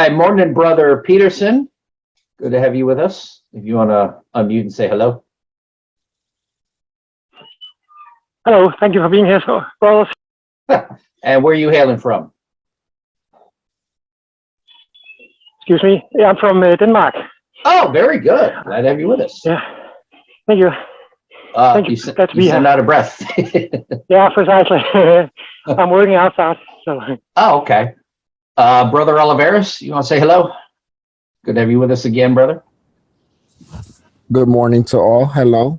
Hi, morning, Brother Peterson. Good to have you with us. If you want to unmute and say hello. Hello, thank you for being here, brothers. And where are you hailing from? Excuse me. Yeah, I'm from Denmark. Oh, very good. Glad to have you with us. Yeah, thank you. Thank you. Glad to be you sound here. out of breath. Yeah, precisely. I'm working outside. So. Oh, okay. Brother Oliveris, you want to say hello? Good to have you with us again, brother. Good morning to all. Hello.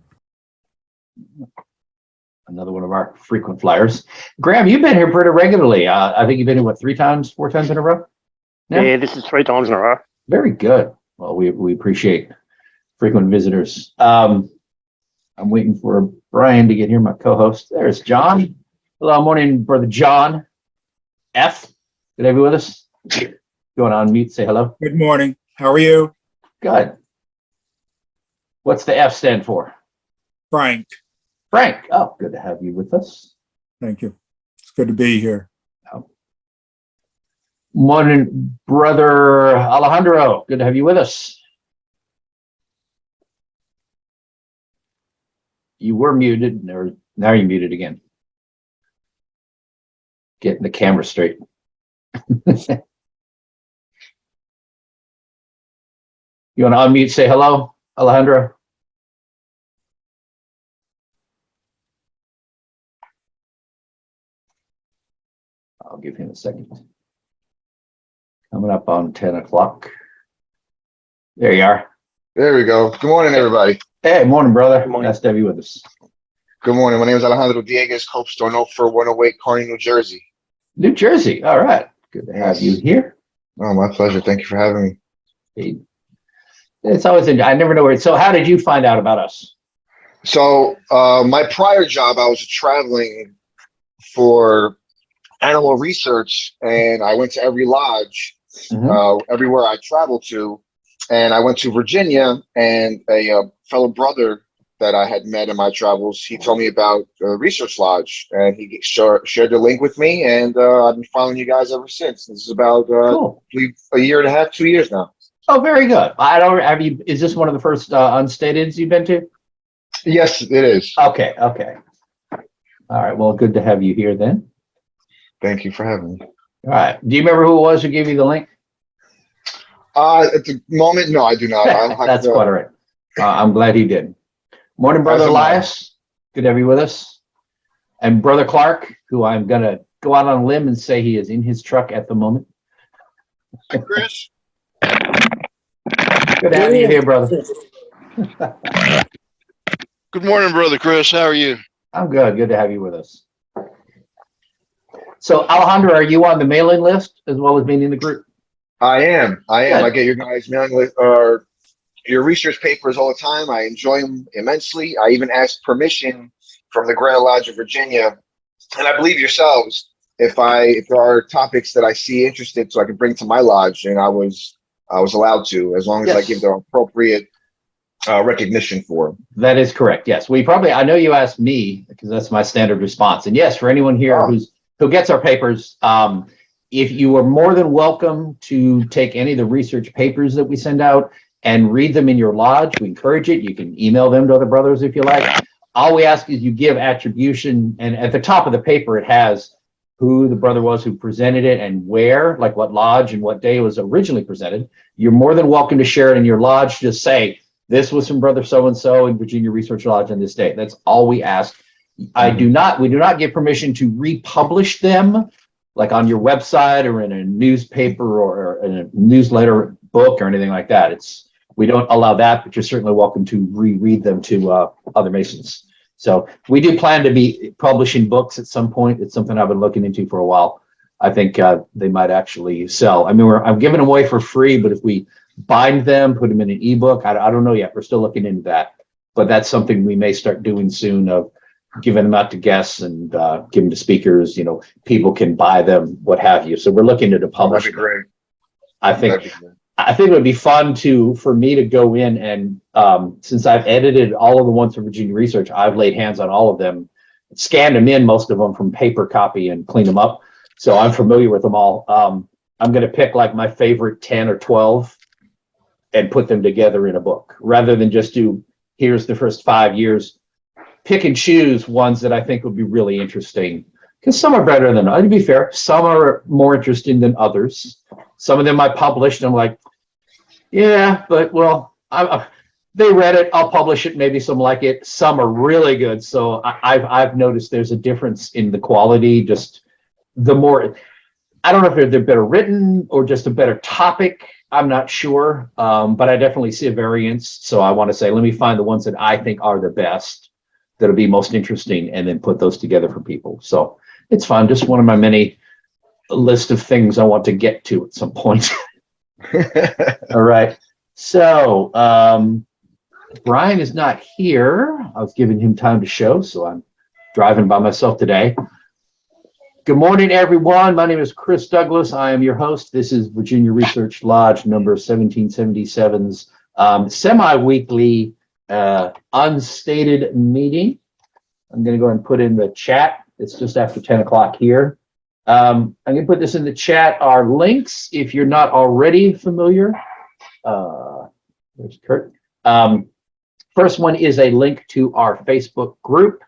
Another one of our frequent flyers. Graham, you've been here pretty regularly. I think you've been here, what, 3 times, 4 times in a row? Yeah, this is 3 times in a row. Very good. Well, we appreciate frequent visitors. I'm waiting for Brian to get here, my co-host. There's John. Hello, morning, Brother John F. Good to have you with us. Going on mute, say hello. Good morning. How are you? Good. What's the F stand for? Frank. Frank. Oh, good to have you with us. Thank you. It's good to be here. Morning, Brother Alejandro. Good to have you with us. You were muted, or now you're muted again. Getting the camera straight. You want to unmute, say hello, Alejandro? I'll give him a second. Coming up on 10 o'clock. There you are. There we go. Good morning, everybody. Hey, morning, brother. Good morning. Nice to have you with us. Good morning. My name is Alejandro Dieguez, Cope Store Note for 108 Kearney, New Jersey. New Jersey. All right. Good to have you here. Oh, my pleasure. Thank you for having me. Hey, it's always, I never know where. So how did you find out about us? So my prior job, I was traveling for animal research, and I went to every lodge, everywhere I traveled to. And I went to Virginia, and a fellow brother that I had met in my travels, he told me about a research lodge, and he shared the link with me, and I've been following you guys ever since. This is about Cool. a year and a half, 2 years now. Oh, very good. I don't have you. Is this one of the first unstateds you've been to? Yes, it is. Okay. Okay. All right. Well, good to have you here then. Thank you for having me. All right. Do you remember who it was who gave you the link? At the moment, no, I do not. That's quite all right. I'm glad he did. Morning, Brother Elias. Good to have you with us. And Brother Clark, who I'm going to go out on a limb and say he is in his truck at the moment. Hi, Chris. Good to have you here, brother. Good morning, Brother Chris. How are you? I'm good. Good to have you with us. So, Alejandro, are you on the mailing list as well as being in the group? I am. Good. I get your guys' mailing list or your research papers all the time. I enjoy them immensely. I even asked permission from the Grand Lodge of Virginia, and I believe yourselves, if there are topics that I see interested, so I can bring to my lodge, and I was allowed to, as long as I give the appropriate recognition for them. That is correct. Yes, I know you asked me because that's my standard response. And yes, for anyone here who gets our papers, if you are more than welcome to take any of the research papers that we send out and read them in your lodge. We encourage it. You can email them to other brothers if you like. All we ask is you give attribution, and at the top of the paper it has who the brother was who presented it and where, like what lodge and what day it was originally presented. You're more than welcome to share it in your lodge. Just say, this was from Brother so-and-so in Virginia Research Lodge on this date. That's all we ask. We do not give permission to republish them, like on your website or in a newspaper or in a newsletter book or anything like that. We don't allow that, but you're certainly welcome to reread them to other Masons. So we do plan to be publishing books at some point. It's something I've been looking into for a while. I think they might actually sell. I mean, I'm giving them away for free, but if we bind them, put them in an ebook, I don't know yet. We're still looking into that, but that's something we may start doing soon, of giving them out to guests and give them to speakers. People can buy them, what have you. So we're looking to publish. That'd be great. I think it would be fun for me to go in and since I've edited all of the ones for Virginia Research, I've laid hands on all of them, scanned them in, most of them from paper copy, and cleaned them up. So I'm familiar with them all. I'm going to pick like my favorite 10 or 12 and put them together in a book rather than just do, here's the first 5 years. Pick and choose ones that I think would be really interesting, because some are better than others. To be fair, some are more interesting than others. Some of them I published, and I'm like, yeah, but well, they read it, I'll publish it, maybe some like it. Some are really good. So I've noticed there's a difference in the quality. Just the more, I don't know if they're better written or just a better topic. I'm not sure, but I definitely see a variance. So I want to say, let me find the ones that I think are the best, that'll be most interesting, and then put those together for people. So it's fun. Just one of my many list of things I want to get to at some point. All right. So Brian is not here. I was giving him time to show, so I'm driving by myself today. Good morning, everyone. My name is Chris Douglas. I am your host. This is Virginia Research Lodge number 1777's semi-weekly unstated meeting. I'm going to go ahead and put in the chat. It's just after 10 o'clock here. I'm going to put this in the chat. Our links, if you're not already familiar. There's Kurt. First one is a link to our Facebook group.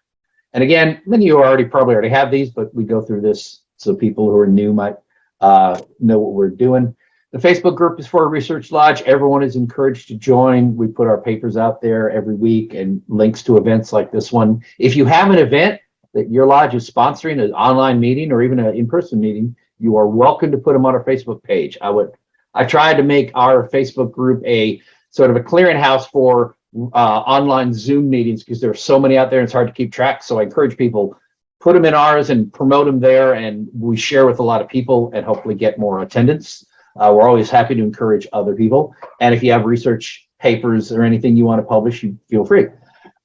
And again, many of you probably already have these, but we go through this so people who are new might know what we're doing. The Facebook group is for Research Lodge. Everyone is encouraged to join. We put our papers out there every week and links to events like this one. If you have an event that your lodge is sponsoring, an online meeting or even an in-person meeting, you are welcome to put them on our Facebook page. I tried to make our Facebook group a sort of a clearinghouse for online Zoom meetings, because there are so many out there and it's hard to keep track. So I encourage people, put them in ours and promote them there, and we share with a lot of people and hopefully get more attendance. We're always happy to encourage other people. And if you have research papers or anything you want to publish, you feel free.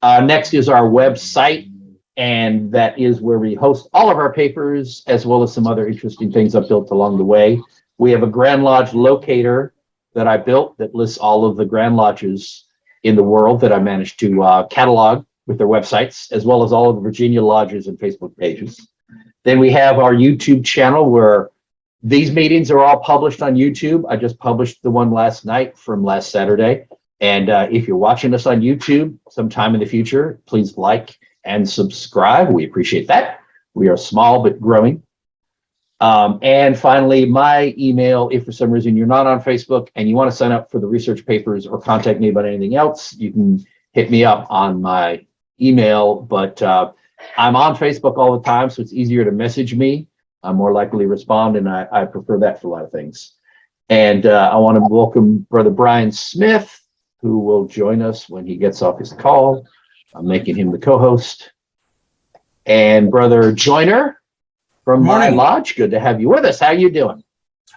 Next is our website, and that is where we host all of our papers, as well as some other interesting things I've built along the way. We have a Grand Lodge locator that I built that lists all of the Grand Lodges in the world that I managed to catalog with their websites, as well as all of the Virginia lodges and Facebook pages. Then we have our YouTube channel, where these meetings are all published on YouTube. I just published the one last night from last Saturday. And if you're watching us on YouTube sometime in the future, please like and subscribe. We appreciate that. We are small but growing. And finally, my email, if for some reason you're not on Facebook and you want to sign up for the research papers or contact me about anything else, you can hit me up on my email. But I'm on Facebook all the time, so it's easier to message me. I'm more likely to respond, and I prefer that for a lot of things. And I want to welcome Brother Brian Smith, who will join us when he gets off his call. I'm making him the co-host. And Brother Joyner from my lodge, good to have you with us. How you doing?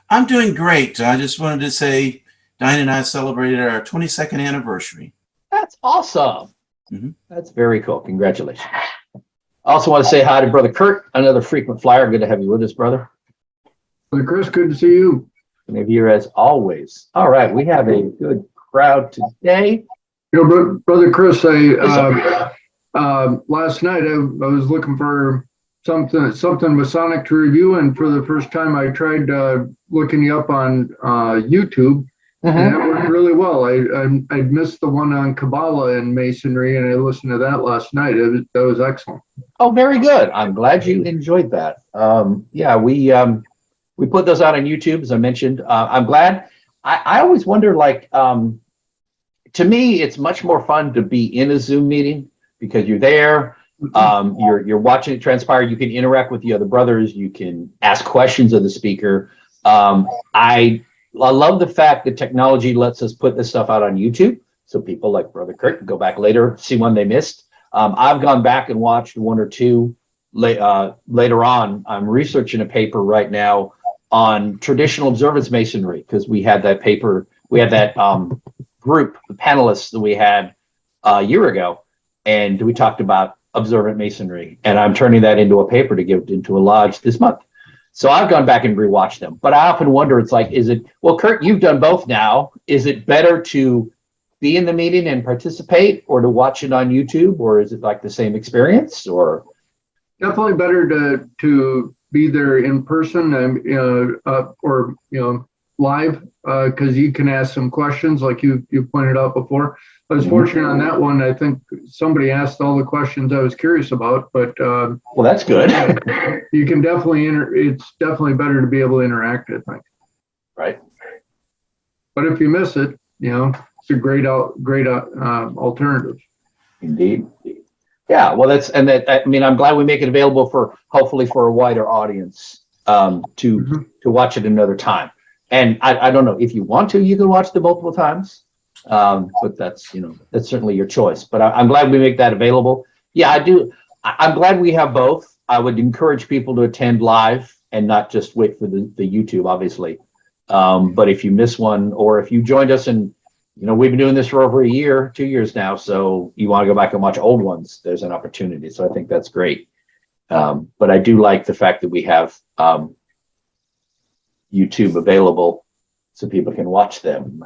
I'm doing great. I just wanted to say Diane and I celebrated our 22nd anniversary. That's awesome. Mm-hmm. That's very cool. Congratulations. I also want to say hi to Brother Kurt, another frequent flyer. Good to have you with us, brother. Brother Chris, good to see you. And of you as always. All right, we have a good crowd today. You know, Brother Chris, last night I was looking for something Masonic to review, and for the first time I tried looking you up on YouTube, and that worked really well. I missed the one on Kabbalah and Masonry, and I listened to that last night. That was excellent. Oh, very good. I'm glad you enjoyed that. Yeah, we put those out on YouTube, as I mentioned. I'm glad. I always wonder, like, to me, it's much more fun to be in a Zoom meeting because you're there. You're watching it transpire. You can interact with the other brothers. You can ask questions of the speaker. I love the fact that technology lets us put this stuff out on YouTube, so people like Brother Kurt can go back later, see one they missed. I've gone back and watched one or two later on. I'm researching a paper right now on traditional observance masonry, because we had that paper, we had that group, the panelists that we had a year ago, and we talked about observant masonry, and I'm turning that into a paper to give into a lodge this month. So I've gone back and rewatched them, but I often wonder, it's like, well, Kurt, you've done both now. Is it better to be in the meeting and participate, or to watch it on YouTube, or is it like the same experience? Or definitely better to be there in person and, or, live, because you can ask some questions like you pointed out before. I was fortunate on that one. I think somebody asked all the questions I was curious about, but Well, that's good. you can definitely it's definitely better to be able to interact, I think. Right. But if you miss it, it's a great alternative. Indeed. Yeah. Well, I'm glad we make it available hopefully for a wider audience to watch it another time. And I don't know if you want to, you can watch it multiple times. But that's certainly your choice. But I'm glad we make that available. Yeah, I do. I'm glad we have both. I would encourage people to attend live and not just wait for the YouTube, obviously. But if you miss one, or if you joined us and we've been doing this for over a year, 2 years now, so you want to go back and watch old ones, there's an opportunity. So I think that's great. But I do like the fact that we have YouTube available so people can watch them.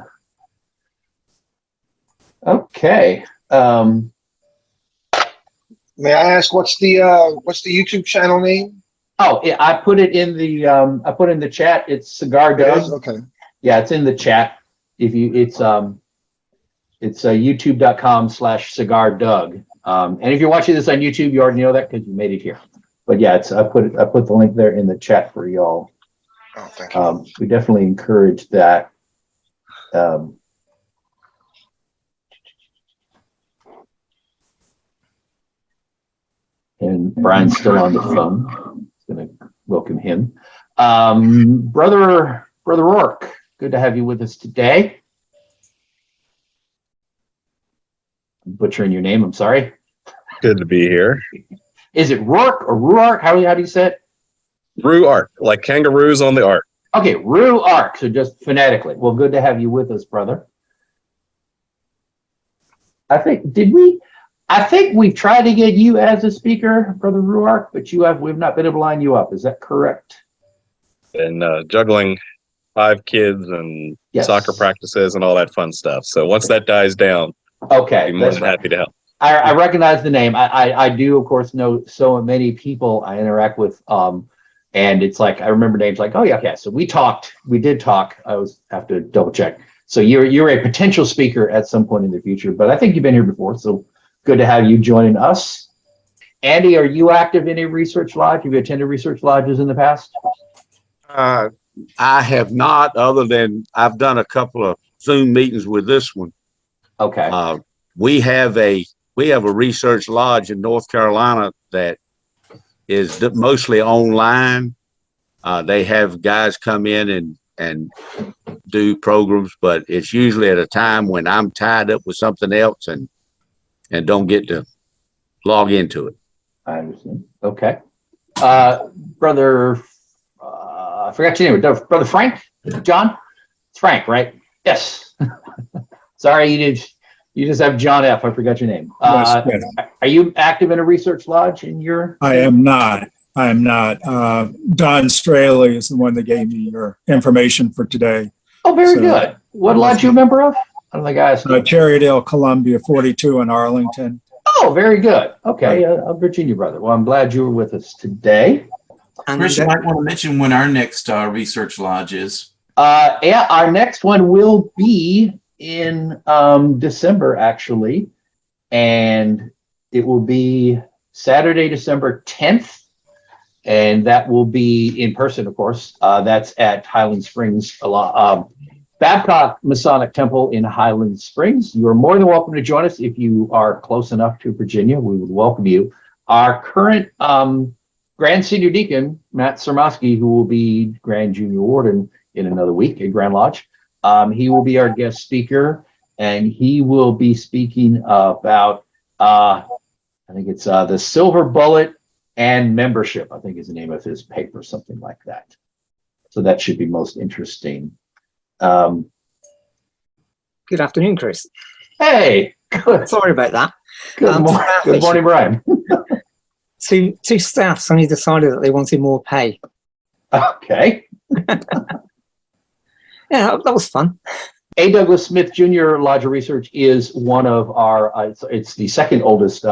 Okay. May I ask what's the YouTube channel name? Oh, yeah, I put it in the chat. It's Cigar Doug. Okay. Yeah, it's in the chat. It's youtube.com/Cigar Doug. And if you're watching this on YouTube, you already know that because you made it here. But yeah, I put the link there in the chat for y'all. Oh, thank you. We definitely encourage that. And Brian's still on the phone. I'm going to welcome him. Brother Rourke, good to have you with us today. I'm butchering your name, I'm sorry. Good to be here. Is it Rourke or Ruark? How do you say it? Ruark, like kangaroos on the ark. Okay, Ruark, so just phonetically. Well, good to have you with us, brother. I think we've tried to get you as a speaker, Brother Ruark, but we've not been able to line you up. Is that correct? And juggling 5 kids and Yes. soccer practices and all that fun stuff. So once that dies down, Okay, I'll be more than happy to help. I recognize the name. I do, of course, know so many people I interact with. And it's like, I remember names like, oh yeah, okay. So we did talk. I have to double check. So you're a potential speaker at some point in the future, but I think you've been here before. So good to have you joining us. Andy, are you active in a research lodge? Have you attended research lodges in the past? I have not, other than I've done a couple of Zoom meetings with this one. Okay. We have a research lodge in North Carolina that is mostly online. They have guys come in and do programs, but it's usually at a time when I'm tied up with something else and don't get to log into it. I understand. Okay. Brother, I forgot your name. Brother Frank? John? It's Frank, right? Yes. Sorry, you just have John F. I forgot your name. Yes. Are you active in a research lodge in your? I am not. Don Straley is the one that gave me your information for today. Oh, very good. What lodge are you a member of? I don't think I asked. Cherrydale, Columbia, 42 in Arlington. Oh, very good. Okay, Virginia brother. Well, I'm glad you were with us today. Chris, you might want to mention when our next research lodge is. Yeah, our next one will be in December, actually, and it will be Saturday, December 10th, and that will be in person, of course. That's at Highland Springs, Babcock Masonic Temple in Highland Springs. You are more than welcome to join us if you are close enough to Virginia. We would welcome you. Our current Grand Senior Deacon, Matt Sermosky, who will be Grand Junior Warden in another week at Grand Lodge, he will be our guest speaker, and he will be speaking about, I think it's the Silver Bullet and Membership, I think is the name of his paper, something like that. So that should be most interesting. Good afternoon, Chris. Hey, good. Sorry about that. Good morning, Brian. Two staff suddenly decided that they wanted more pay. Okay. Yeah, that was fun. A. Douglas Smith Jr. Lodge of Research is one of our, it's the second oldest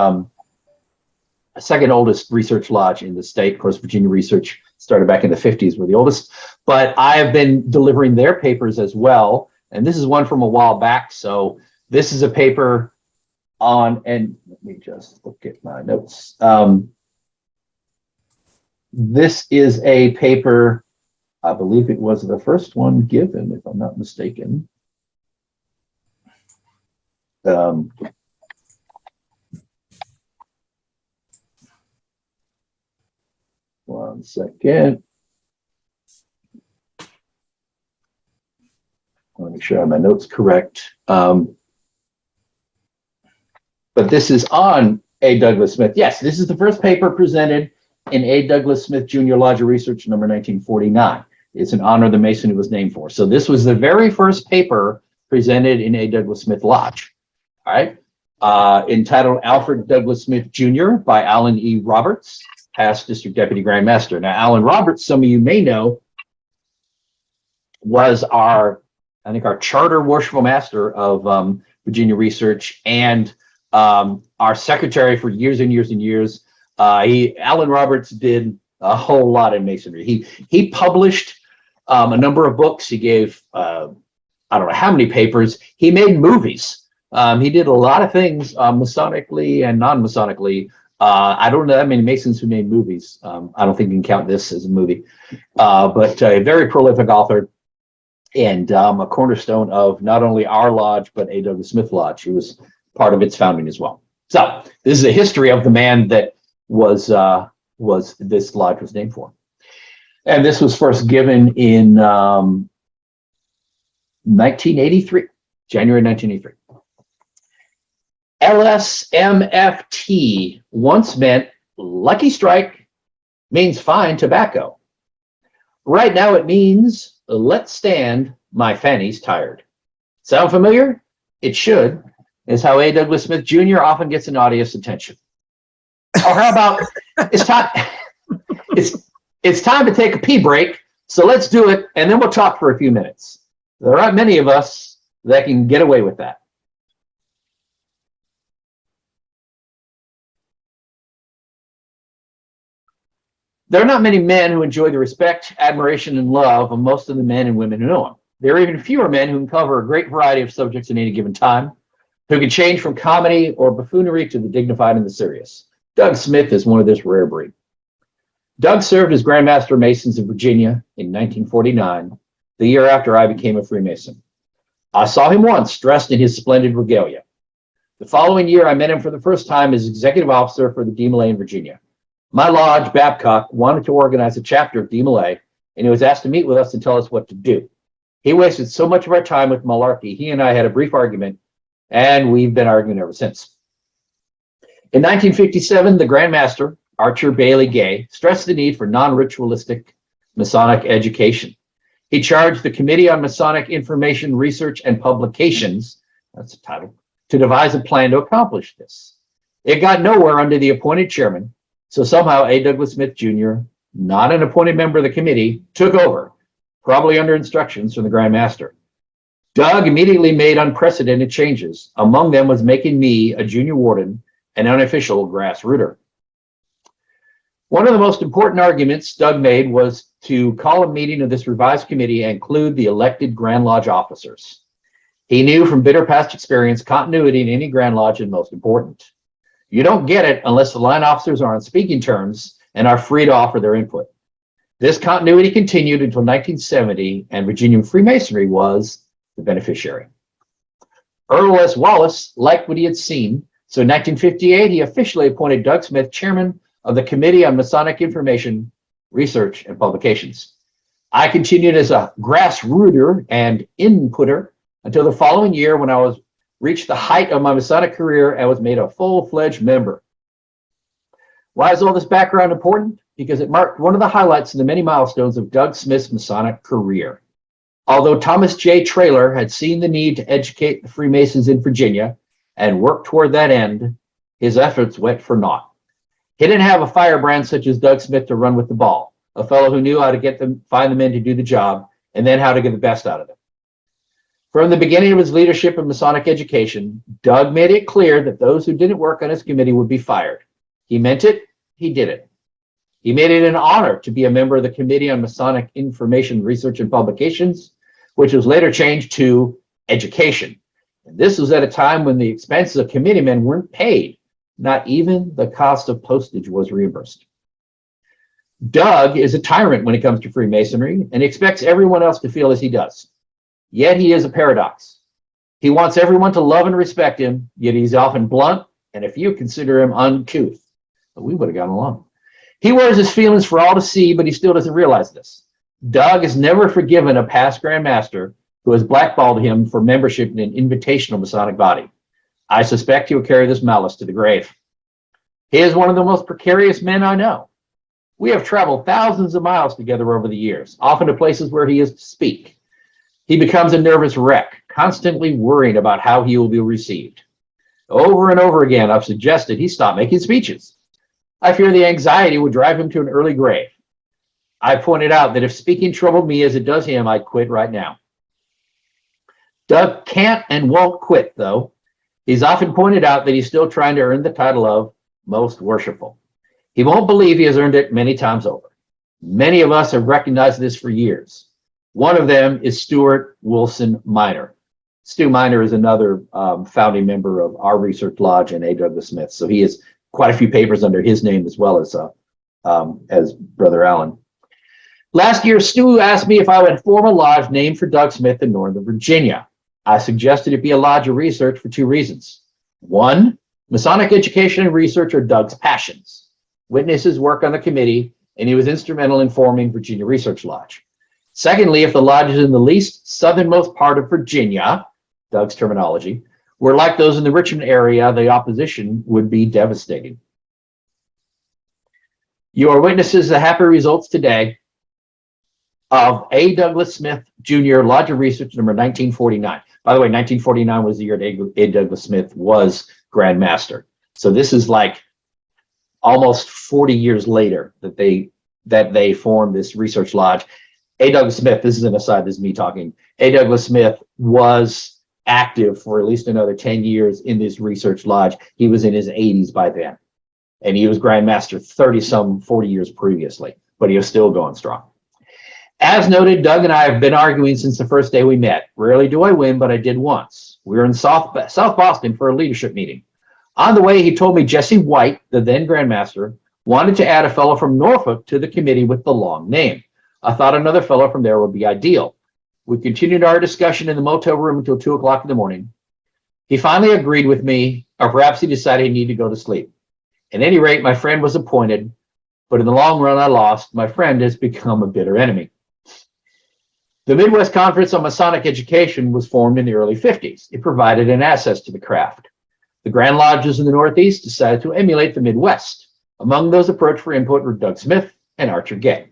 second oldest research lodge in the state. Of course, Virginia Research started back in the 50s, were the oldest, but I have been delivering their papers as well. And this is one from a while back. So this is a paper on, and let me just look at my notes. This is a paper, I believe it was the first one given, if I'm not mistaken. One second. I want to make sure I have my notes correct. But this is on A. Douglas Smith. Yes, this is the first paper presented in A. Douglas Smith Jr. Lodge of Research number 1949. It's in honor of the Mason it was named for. So this was the very first paper presented in A. Douglas Smith Lodge. All right. Entitled Alfred Douglas Smith Jr. by Alan E. Roberts, past District Deputy Grand Master. Now, Alan Roberts, some of you may know, was our charter worshipful master of Virginia Research and our secretary for years and years and years. Alan Roberts did a whole lot in Masonry. He published a number of books. He gave, I don't know how many papers. He made movies. He did a lot of things Masonically and non-Masonically. I don't know that many Masons who made movies. I don't think you can count this as a movie, but a very prolific author and a cornerstone of not only our lodge, but A. Douglas Smith Lodge. He was part of its founding as well. So this is a history of the man that was this lodge was named for. And this was first given in 1983, January 1983. LSMFT once meant lucky strike, means fine tobacco. Right now it means let's stand, my fanny's tired. Sound familiar? It should. Is how A. Douglas Smith Jr. often gets an audience attention. Or how about it's time it's time to take a pee break, so let's do it, and then we'll talk for a few minutes. There aren't many of us that can get away with that. There are not many men who enjoy the respect, admiration, and love of most of the men and women who know him. There are even fewer men who can cover a great variety of subjects at any given time, who can change from comedy or buffoonery to the dignified and the serious. Doug Smith is one of this rare breed. Doug served as Grand Master of Masons in Virginia in 1949, the year after I became a Freemason. I saw him once dressed in his splendid regalia. The following year, I met him for the first time as executive officer for the DeMolay in Virginia. My lodge, Babcock, wanted to organize a chapter of DeMolay, and he was asked to meet with us and tell us what to do. He wasted so much of our time with malarkey. He and I had a brief argument, and we've been arguing ever since. In 1957, the Grand Master, Archer Bailey Gay, stressed the need for non-ritualistic Masonic education. He charged the Committee on Masonic Information, Research, and Publications, that's the title, to devise a plan to accomplish this. It got nowhere under the appointed chairman, so somehow A. Douglas Smith Jr., not an appointed member of the committee, took over, probably under instructions from the Grand Master. Doug immediately made unprecedented changes. Among them was making me a junior warden and unofficial grass rooter. One of the most important arguments Doug made was to call a meeting of this revised committee and include the elected Grand Lodge officers. He knew from bitter past experience, continuity in any Grand Lodge is most important. You don't get it unless the line officers are on speaking terms and are free to offer their input. This continuity continued until 1970, and Virginia Freemasonry was the beneficiary. Earl S. Wallace liked what he had seen, so in 1958, he officially appointed Doug Smith chairman of the Committee on Masonic Information, Research, and Publications. I continued as a grass rooter and inputter until the following year when I reached the height of my Masonic career and was made a full-fledged member. Why is all this background important? Because it marked one of the highlights in the many milestones of Doug Smith's Masonic career. Although Thomas J. Traylor had seen the need to educate the Freemasons in Virginia and worked toward that end, his efforts went for naught. He didn't have a firebrand such as Doug Smith to run with the ball, a fellow who knew how to find the men to do the job, and then how to get the best out of them. From the beginning of his leadership in Masonic education, Doug made it clear that those who didn't work on his committee would be fired. He meant it, he did it. He made it an honor to be a member of the Committee on Masonic Information Research and Publications, which was later changed to Education. And this was at a time when the expenses of committeemen weren't paid. Not even the cost of postage was reimbursed. Doug is a tyrant when it comes to Freemasonry and expects everyone else to feel as he does. Yet he is a paradox. He wants everyone to love and respect him, yet he's often blunt, and a few consider him uncouth. But we would have gotten along. He wears his feelings for all to see, but he still doesn't realize this. Doug has never forgiven a past Grand Master who has blackballed him for membership in an invitational Masonic body. I suspect he will carry this malice to the grave. He is one of the most precarious men I know. We have traveled thousands of miles together over the years, often to places where he is to speak. He becomes a nervous wreck, constantly worrying about how he will be received. Over and over again, I've suggested he stop making speeches. I fear the anxiety would drive him to an early grave. I pointed out that if speaking troubled me as it does him, I'd quit right now. Doug can't and won't quit, though. He's often pointed out that he's still trying to earn the title of Most Worshipful. He won't believe he has earned it many times over. Many of us have recognized this for years. One of them is Stuart Wilson Minor. Stu Minor is another founding member of our research lodge and A. Douglas Smith. So he has quite a few papers under his name as well as Brother Allen. Last year, Stu asked me if I would form a lodge named for Doug Smith in Northern Virginia. I suggested it be a lodge of research for two reasons. One, Masonic education and research are Doug's passions. Witness his work on the committee, and he was instrumental in forming Virginia Research Lodge. Secondly, if the lodge is in the least southernmost part of Virginia, Doug's terminology, were like those in the Richmond area, the opposition would be devastating. You are witnesses to the happy results today of A. Douglas Smith Jr. Lodge of Research number 1949. By the way, 1949 was the year that A. Douglas Smith was Grand Master. So this is like almost 40 years later that they formed this research lodge. A. Douglas Smith, this is an aside, this is me talking. A. Douglas Smith was active for at least another 10 years in this research lodge. He was in his 80s by then. And he was Grand Master 40 years previously, but he was still going strong. As noted, Doug and I have been arguing since the first day we met. Rarely do I win, but I did once. We were in South Boston for a leadership meeting. On the way, he told me Jesse White, the then Grand Master, wanted to add a fellow from Norfolk to the committee with the long name. I thought another fellow from there would be ideal. We continued our discussion in the motel room until 2 o'clock in the morning. He finally agreed with me, or perhaps he decided he needed to go to sleep. At any rate, my friend was appointed, but in the long run, I lost. My friend has become a bitter enemy. The Midwest Conference on Masonic Education was formed in the early 50s. It provided an access to the craft. The Grand Lodges in the Northeast decided to emulate the Midwest. Among those approached for input were Doug Smith and Archer Gay.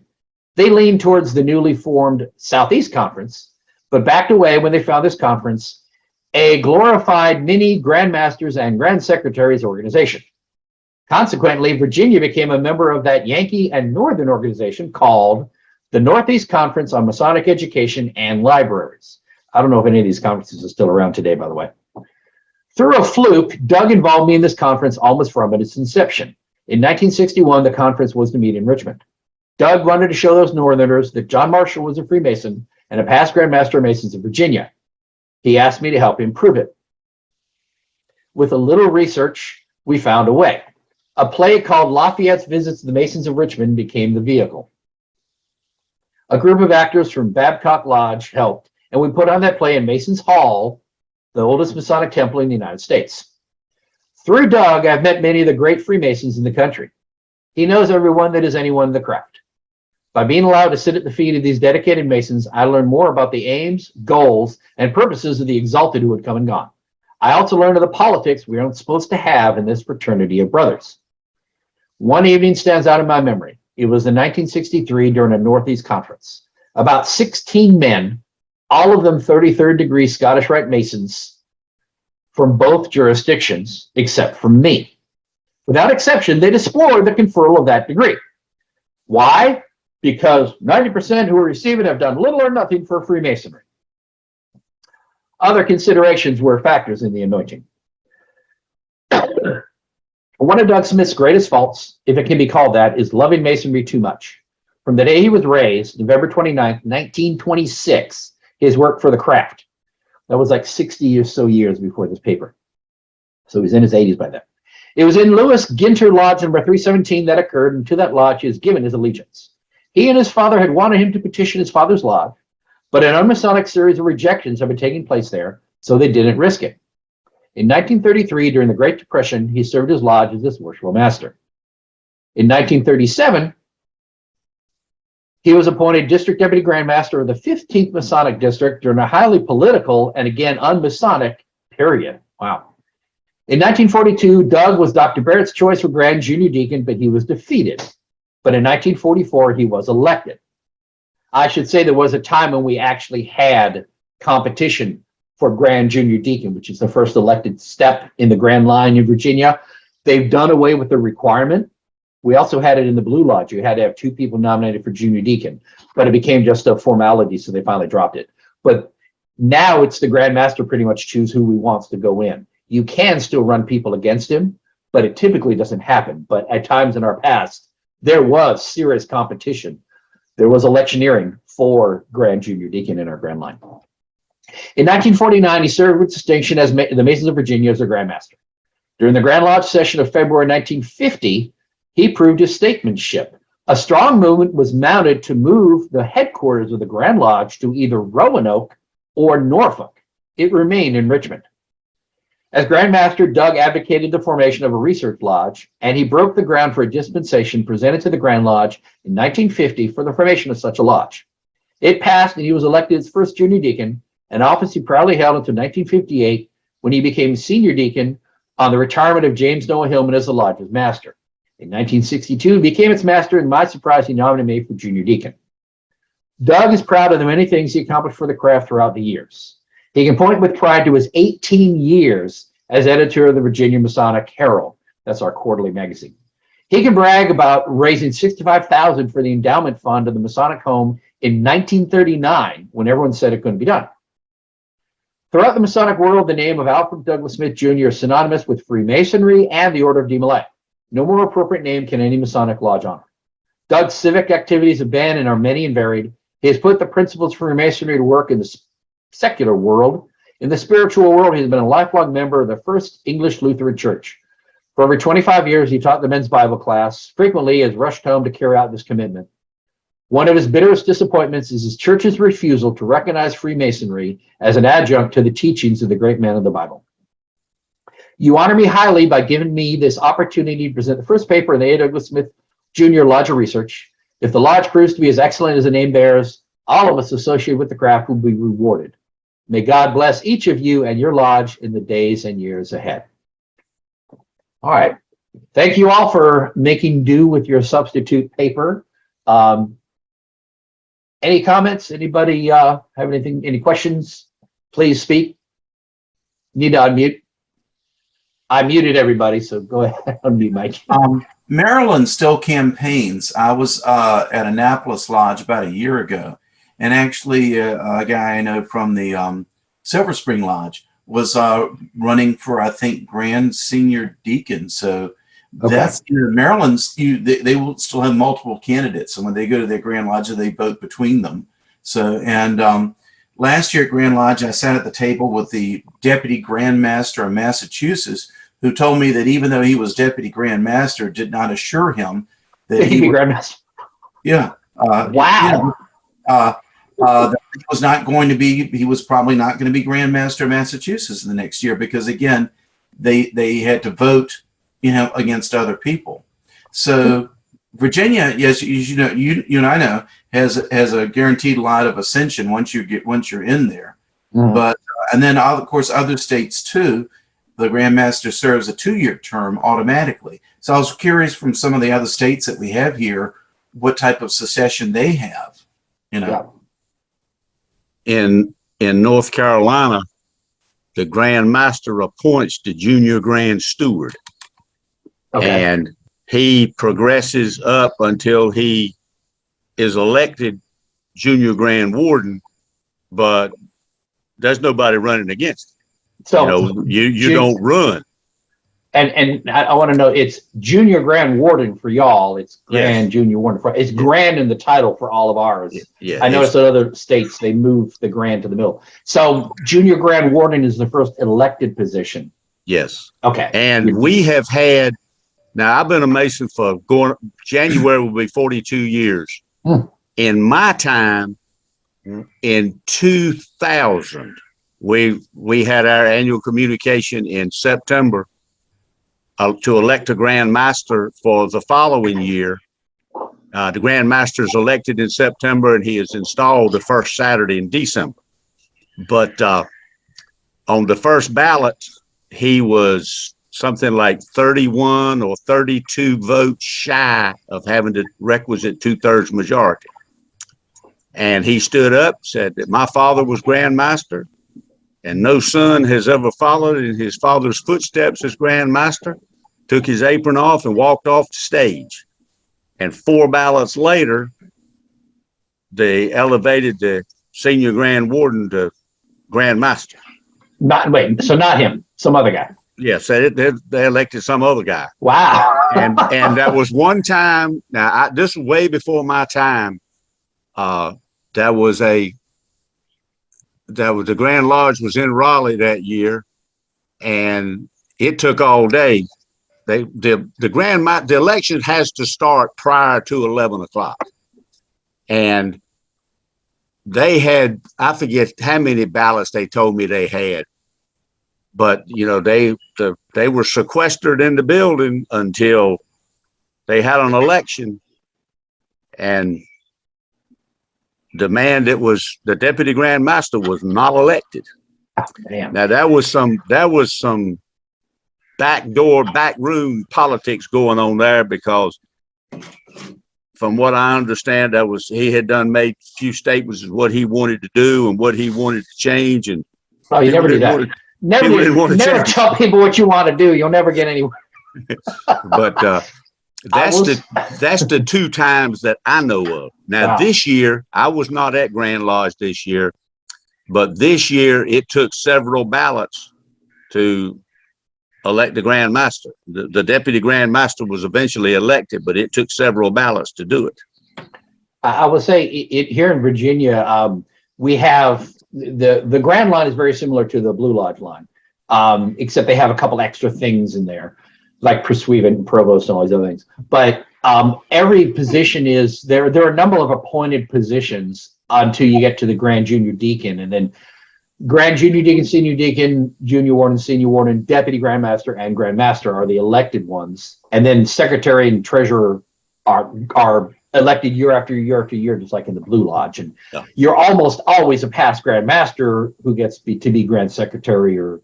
They leaned towards the newly formed Southeast Conference, but backed away when they found this conference a glorified mini Grand Masters and Grand Secretaries organization. Consequently, Virginia became a member of that Yankee and Northern organization called the Northeast Conference on Masonic Education and Libraries. I don't know if any of these conferences are still around today, by the way. Through a fluke, Doug involved me in this conference almost from its inception. In 1961, the conference was to meet in Richmond. Doug wanted to show those Northerners that John Marshall was a Freemason and a past Grand Master of Masons of Virginia. He asked me to help him prove it. With a little research, we found a way. A play called Lafayette's Visits to the Masons of Richmond became the vehicle. A group of actors from Babcock Lodge helped, and we put on that play in Mason's Hall, the oldest Masonic temple in the United States. Through Doug, I've met many of the great Freemasons in the country. He knows everyone that is anyone in the craft. By being allowed to sit at the feet of these dedicated Masons, I learned more about the aims, goals, and purposes of the exalted who had come and gone. I also learned of the politics we aren't supposed to have in this fraternity of brothers. One evening stands out in my memory. It was in 1963 during a Northeast conference. About 16 men, all of them 33rd degree Scottish Rite Masons from both jurisdictions, except from me. Without exception, they deplored the conferral of that degree. Why? Because 90% who receive it have done little or nothing for Freemasonry. Other considerations were factors in the anointing. One of Doug Smith's greatest faults, if it can be called that, is loving Masonry too much. From the day he was raised, November 29th, 1926, his work for the craft. That was like 60 or so years before this paper. So he's in his 80s by then. It was in Lewis Ginter Lodge number 317 that occurred, and to that lodge he has given his allegiance. He and his father had wanted him to petition his father's lodge, but an unmasonic series of rejections had been taking place there, so they didn't risk it. In 1933, during the Great Depression, he served his lodge as his worshipful master. In 1937, he was appointed District Deputy Grand Master of the 15th Masonic District during a highly political and again unmasonic period. Wow. In 1942, Doug was Dr. Barrett's choice for Grand Junior Deacon, but he was defeated. But in 1944, he was elected. I should say there was a time when we actually had competition for Grand Junior Deacon, which is the first elected step in the Grand Line in Virginia. They've done away with the requirement. We also had it in the Blue Lodge. You had to have 2 people nominated for Junior Deacon, but it became just a formality, so they finally dropped it. But now it's the Grand Master pretty much choose who he wants to go in. You can still run people against him, but it typically doesn't happen. But at times in our past, there was serious competition. There was electioneering for Grand Junior Deacon in our Grand Line. In 1949, he served with distinction as the Masons of Virginia as their Grand Master. During the Grand Lodge session of February 1950, he proved his statesmanship. A strong movement was mounted to move the headquarters of the Grand Lodge to either Roanoke or Norfolk. It remained in Richmond. As Grand Master, Doug advocated the formation of a research lodge, and he broke the ground for a dispensation presented to the Grand Lodge in 1950 for the formation of such a lodge. It passed, and he was elected as first junior deacon, an office he proudly held until 1958, when he became senior deacon on the retirement of James Noah Hillman as the lodge's master. In 1962, he became its master, and to my surprise, he nominated me for junior deacon. Doug is proud of the many things he accomplished for the craft throughout the years. He can point with pride to his 18 years as editor of the Virginia Masonic Herald. That's our quarterly magazine. He can brag about raising $65,000 for the endowment fund of the Masonic home in 1939, when everyone said it couldn't be done. Throughout the Masonic world, the name of Alfred Douglas Smith Jr. is synonymous with Freemasonry and the Order of Demolay. No more appropriate name can any Masonic lodge honor. Doug's civic activities have been and are many and varied. He has put the principles of Freemasonry to work in the secular world. In the spiritual world, he has been a lifelong member of the First English Lutheran Church. For over 25 years, he taught the men's Bible class, frequently has rushed home to carry out this commitment. One of his bitterest disappointments is his church's refusal to recognize Freemasonry as an adjunct to the teachings of the great man of the Bible. You honor me highly by giving me this opportunity to present the first paper in the A. Douglas Smith Jr. Lodge of Research. If the lodge proves to be as excellent as the name bears, all of us associated with the craft will be rewarded. May God bless each of you and your lodge in the days and years ahead. All right. Thank you all for making do with your substitute paper. Any comments? Anybody have anything? Any questions? Please speak. Need to unmute. I muted everybody, so go ahead, unmute Mike. Maryland still campaigns. I was at Annapolis Lodge about a year ago, and actually a guy I know from the Silver Spring Lodge was running for, I think, Grand Senior Deacon. So Okay. that's Maryland's. They will still have multiple candidates, and when they go to their Grand Lodge, they vote between them. So and last year at Grand Lodge, I sat at the table with the Deputy Grand Master of Massachusetts, who told me that even though he was Deputy Grand Master, did not assure him that he would, Grand Master. Yeah. Wow. That he was not going to be. He was probably not going to be Grand Master of Massachusetts in the next year because again, they had to vote, against other people. So Virginia, yes, you and I know has a guaranteed lot of ascension once you're in there. Mm-hmm. But and then of course other states too. The Grand Master serves a 2-year term automatically. So I was curious from some of the other states that we have here, what type of succession they have. Yeah. In North Carolina, the Grand Master appoints the Junior Grand Steward. Okay. And he progresses up until he is elected Junior Grand Warden, but there's nobody running against him. So you don't run. And I want to know, it's junior grand warden for y'all. It's grand Yes. junior warden for, it's grand in the title for all of ours. Yeah. I noticed that other states, they move the grand to the middle. So junior grand warden is the first elected position. Yes. Okay. And we have had, now I've been a Mason for January will be 42 years. In my time, in 2000, we had our annual communication in September to elect a Grand Master for the following year. The Grand Master is elected in September and he is installed the first Saturday in December. But on the first ballot, he was something like 31 or 32 votes shy of having the requisite 2/3 majority. And he stood up, said that my father was Grand Master and no son has ever followed in his father's footsteps as Grand Master, took his apron off and walked off the stage. And 4 ballots later, they elevated the senior Grand Warden to Grand Master. Not him, some other guy. Yes, they elected some other guy. Wow. and that was one time. Now, this was way before my time. The Grand Lodge was in Raleigh that year, and it took all day. The election has to start prior to 11 o'clock, and they had, I forget how many ballots they told me they had, but they were sequestered in the building until they had an election, and the man that was the deputy Grand Master was not elected. Damn. Now that was some backroom politics going on there, because from what I understand, he had made a few statements of what he wanted to do and what he wanted to change. And you never do that. Never tell people what you want to do. You'll never get anywhere. But that's the 2 times that I know of. Now, Wow. This year, I was not at Grand Lodge this year, but this year it took several ballots to elect the Grand Master. The deputy Grand Master was eventually elected, but it took several ballots to do it. I will say here in Virginia, we have the Grand line is very similar to the Blue Lodge line, except they have a couple extra things in there, like Pursuivant and Provost and all these other things. But every position is there are a number of appointed positions until you get to the Grand Junior Deacon, and then Grand Junior Deacon, Senior Deacon, Junior Warden, Senior Warden, Deputy Grand Master, and Grand Master are the elected ones, and then Secretary and Treasurer are elected year after year after year, just like in the Blue Lodge. And you're almost always a past Grand Master who gets to be Grand Secretary or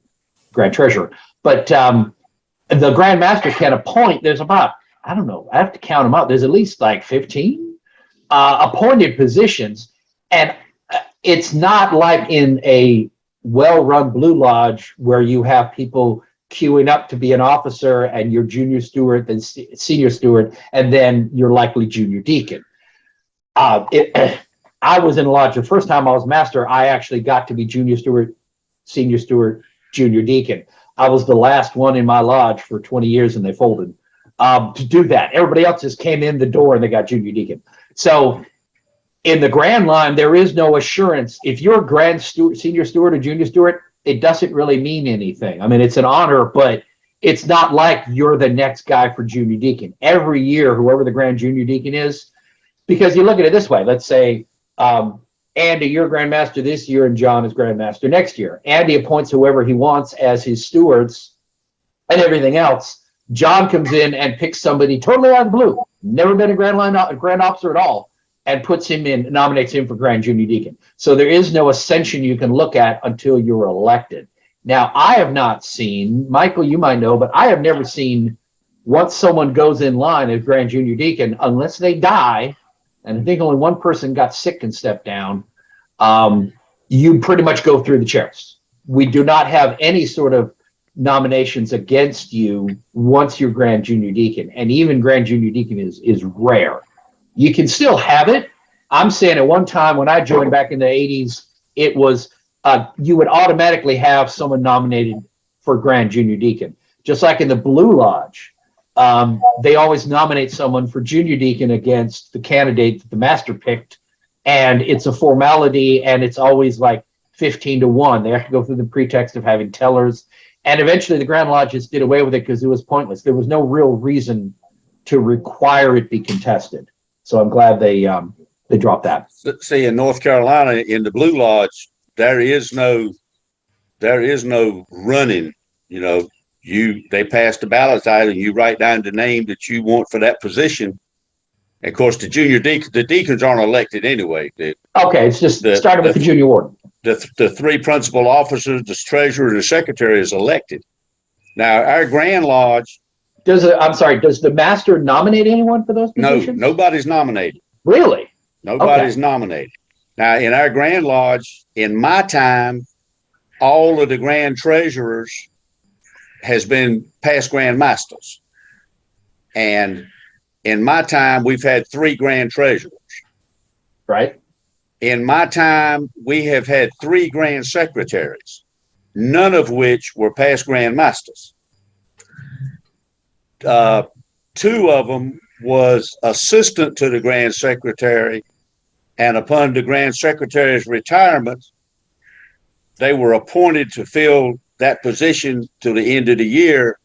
Grand Treasurer. But the Grand Master can appoint, there's about, I don't know, I have to count them up. There's at least like 15 appointed positions. And it's not like in a well-run Blue Lodge where you have people queuing up to be an officer and you're junior steward, then senior steward, and then you're likely junior deacon. I was in a lodge the first time I was master. I actually got to be junior steward, senior steward, junior deacon. I was the last one in my lodge for 20 years and they folded to do that. Everybody else just came in the door and they got junior deacon. So in the Grand line, there is no assurance. If you're Grand Steward, senior steward, or junior steward, it doesn't really mean anything. I mean, it's an honor, but it's not like you're the next guy for junior deacon. Every year, whoever the Grand Junior Deacon is, because you look at it this way, let's say, Andy, you're Grand Master this year and John is Grand Master next year. Andy appoints whoever he wants as his stewards and everything else. John comes in and picks somebody totally out of the blue, never been a Grand Officer at all, and puts him in, nominates him for Grand Junior Deacon. So there is no ascension you can look at until you're elected. Now, I have not seen, Michael, you might know, but I have never seen once someone goes in line as Grand Junior Deacon, unless they die, and I think only one person got sick and stepped down, you pretty much go through the chairs. We do not have any sort of nominations against you once you're Grand Junior Deacon, and even Grand Junior Deacon is rare. You can still have it. I'm saying at one time when I joined back in the 80s, it was you would automatically have someone nominated for Grand Junior Deacon. just like in the Blue Lodge, they always nominate someone for junior deacon against the candidate that the master picked. And it's a formality, and it's always like 15-1. They have to go through the pretext of having tellers. And eventually the Grand Lodges did away with it because it was pointless. There was no real reason to require it be contested. So I'm glad they dropped that. See, in North Carolina, in the Blue Lodge, there is no running. You know, they pass the ballot out and you write down the name that you want for that position. And of course, the deacons aren't elected anyway. Okay, it's just started with the junior warden. The three principal officers, the treasurer, and the secretary is elected. Now, our Grand Lodge. Does the master nominate anyone for those positions? No, nobody's nominated. Really? Nobody's nominated. Now, in our Grand Lodge, in my time, all of the grand treasurers has been past grand masters. And in my time, we've had 3 grand treasurers. Right. In my time, we have had 3 grand secretaries, none of which were past grand masters. 2 of them was assistant to the grand secretary, and upon the grand secretary's retirement, they were appointed to fill that position to the end of the year,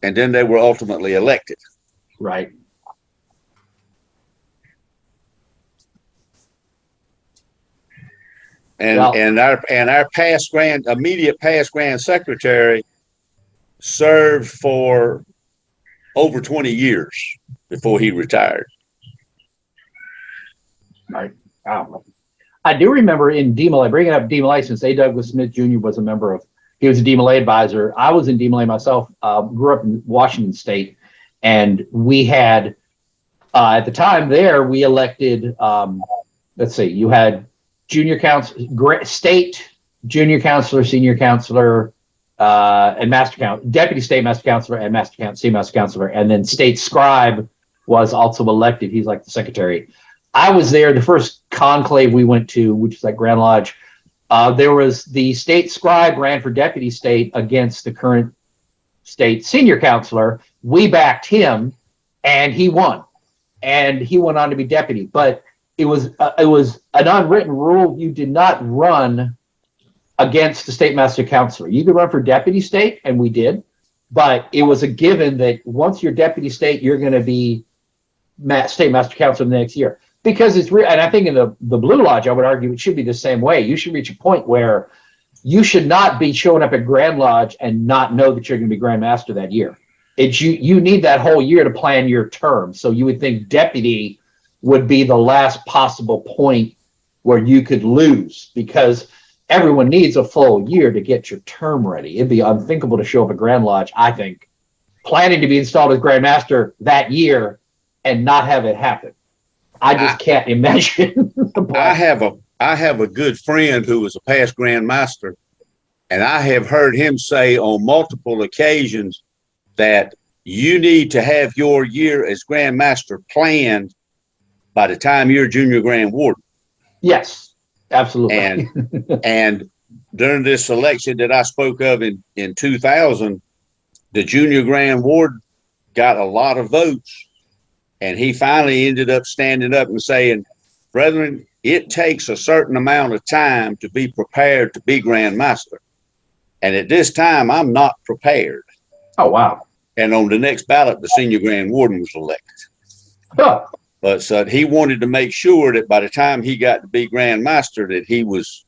and then they were ultimately elected. Right. And our immediate past grand secretary served for over 20 years before he retired. Right. Wow. I do remember in DMLA, bringing up DMLA, since A. Douglas Smith Jr. was a member of, he was a DMLA advisor. I was in DMLA myself, grew up in Washington State, and we had, at the time there, we elected, let's see, you had junior council, state junior counselor, senior counselor, and deputy state master counselor and state master counselor, and then state scribe was also elected. He's like the secretary. I was there the first conclave we went to, which is like Grand Lodge. There was the state scribe ran for deputy state against the current state senior counselor. We backed him, and he won. And he went on to be deputy. But it was an unwritten rule. You did not run against the state master counselor. You could run for deputy state, and we did. But it was a given that once you're deputy state, you're going to be state master counselor the next year. Because it's real, and I think in the Blue Lodge, I would argue it should be the same way. You should reach a point where you should not be showing up at Grand Lodge and not know that you're going to be Grand Master that year. You need that whole year to plan your term. So you would think deputy would be the last possible point where you could lose, because everyone needs a full year to get your term ready. It'd be unthinkable to show up at Grand Lodge, I think, planning to be installed as Grand Master that year and not have it happen. I just can't imagine. I have a good friend who was a past Grand Master, and I have heard him say on multiple occasions that you need to have your year as Grand Master planned by the time you're Junior Grand Warden. Yes, absolutely. And during this election that I spoke of in 2000, the Junior Grand Warden got a lot of votes. And he finally ended up standing up and saying, brethren, it takes a certain amount of time to be prepared to be Grand Master. And at this time, I'm not prepared. Oh, wow. And on the next ballot, the Senior Grand Warden was elected. Huh. But so he wanted to make sure that by the time he got to be Grand Master, that he was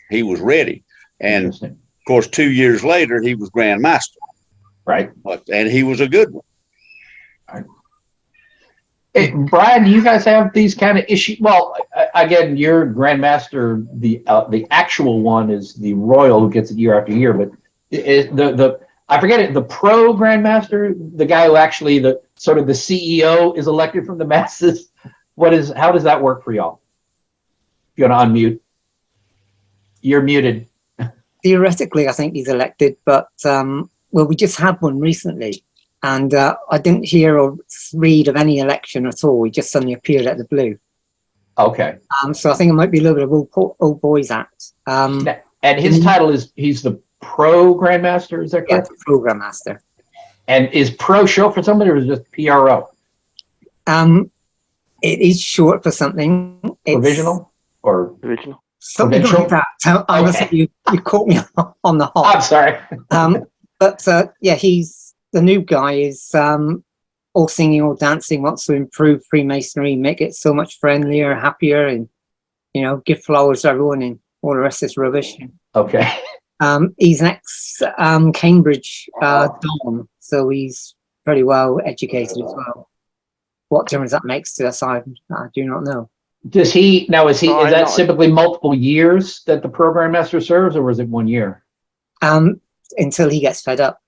ready. And of course, 2 years later, he was Grand Master. Right. And he was a good one. Right. Hey, Brian, do you guys have these kind of issues? Well, again, your Grand Master, the actual one is the Royal, who gets it year after year. But I forget it. The pro Grand Master, the guy who actually the CEO is elected from the masses. How does that work for y'all? If you want to unmute, you're muted. Theoretically, I think he's elected, but we just had one recently. And I didn't hear or read of any election at all. He just suddenly appeared out of the blue. Okay. So I think it might be a little bit of old boys act. And his title is, he's the pro Grandmaster, is that correct? Yeah, pro Grandmaster. And is pro short for somebody or is it just PRO? It is short for something. It's Provisional or Original. something provincial? like that. So I must say you caught me on the hop. I'm sorry. But yeah, he's the new guy. Is all singing, all dancing. Wants to improve Freemasonry, make it so much friendlier, happier, and give flowers to everyone and all the rest of this rubbish. Okay. He's an ex Cambridge Don, so he's pretty well educated as well. What difference that makes to us, I do not know. Does he now? Is Probably that not. typically multiple years that the program master serves, or is it 1 year? Until he gets fed up.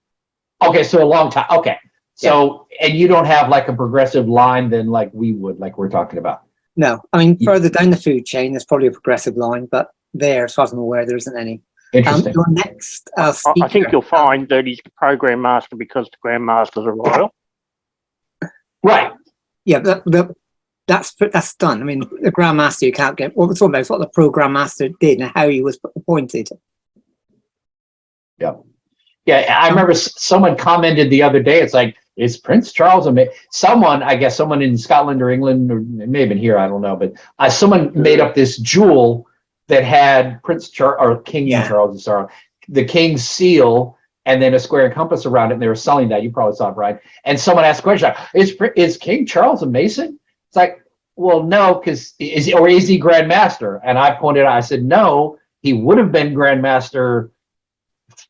Okay, so a long time. Okay, so and you don't have like a progressive line then, like we would, like we're talking about. No, I mean further down the food chain, there's probably a progressive line, but there, as far as I'm aware, there isn't any. Interesting. Your next I speaker, think you'll find that he's the program master because the Grand Masters are royal. Right. yeah, that's done. I mean, the Grand Master you can't get. What we're talking about is what the program master did and how he was appointed. Yeah, I remember someone commented the other day. It's like, is Prince Charles someone? I guess someone in Scotland or England, or it may have been here. I don't know, but someone made up this jewel that had Prince Charles or King Charles, sorry, the King's seal, and then a square and compass around it. And they were selling that. You probably saw it, Brian. And someone asked a question: Is King Charles a Mason? It's like, well, no, because is he Grand Master? And I pointed out, I said, no, he would have been Grand Master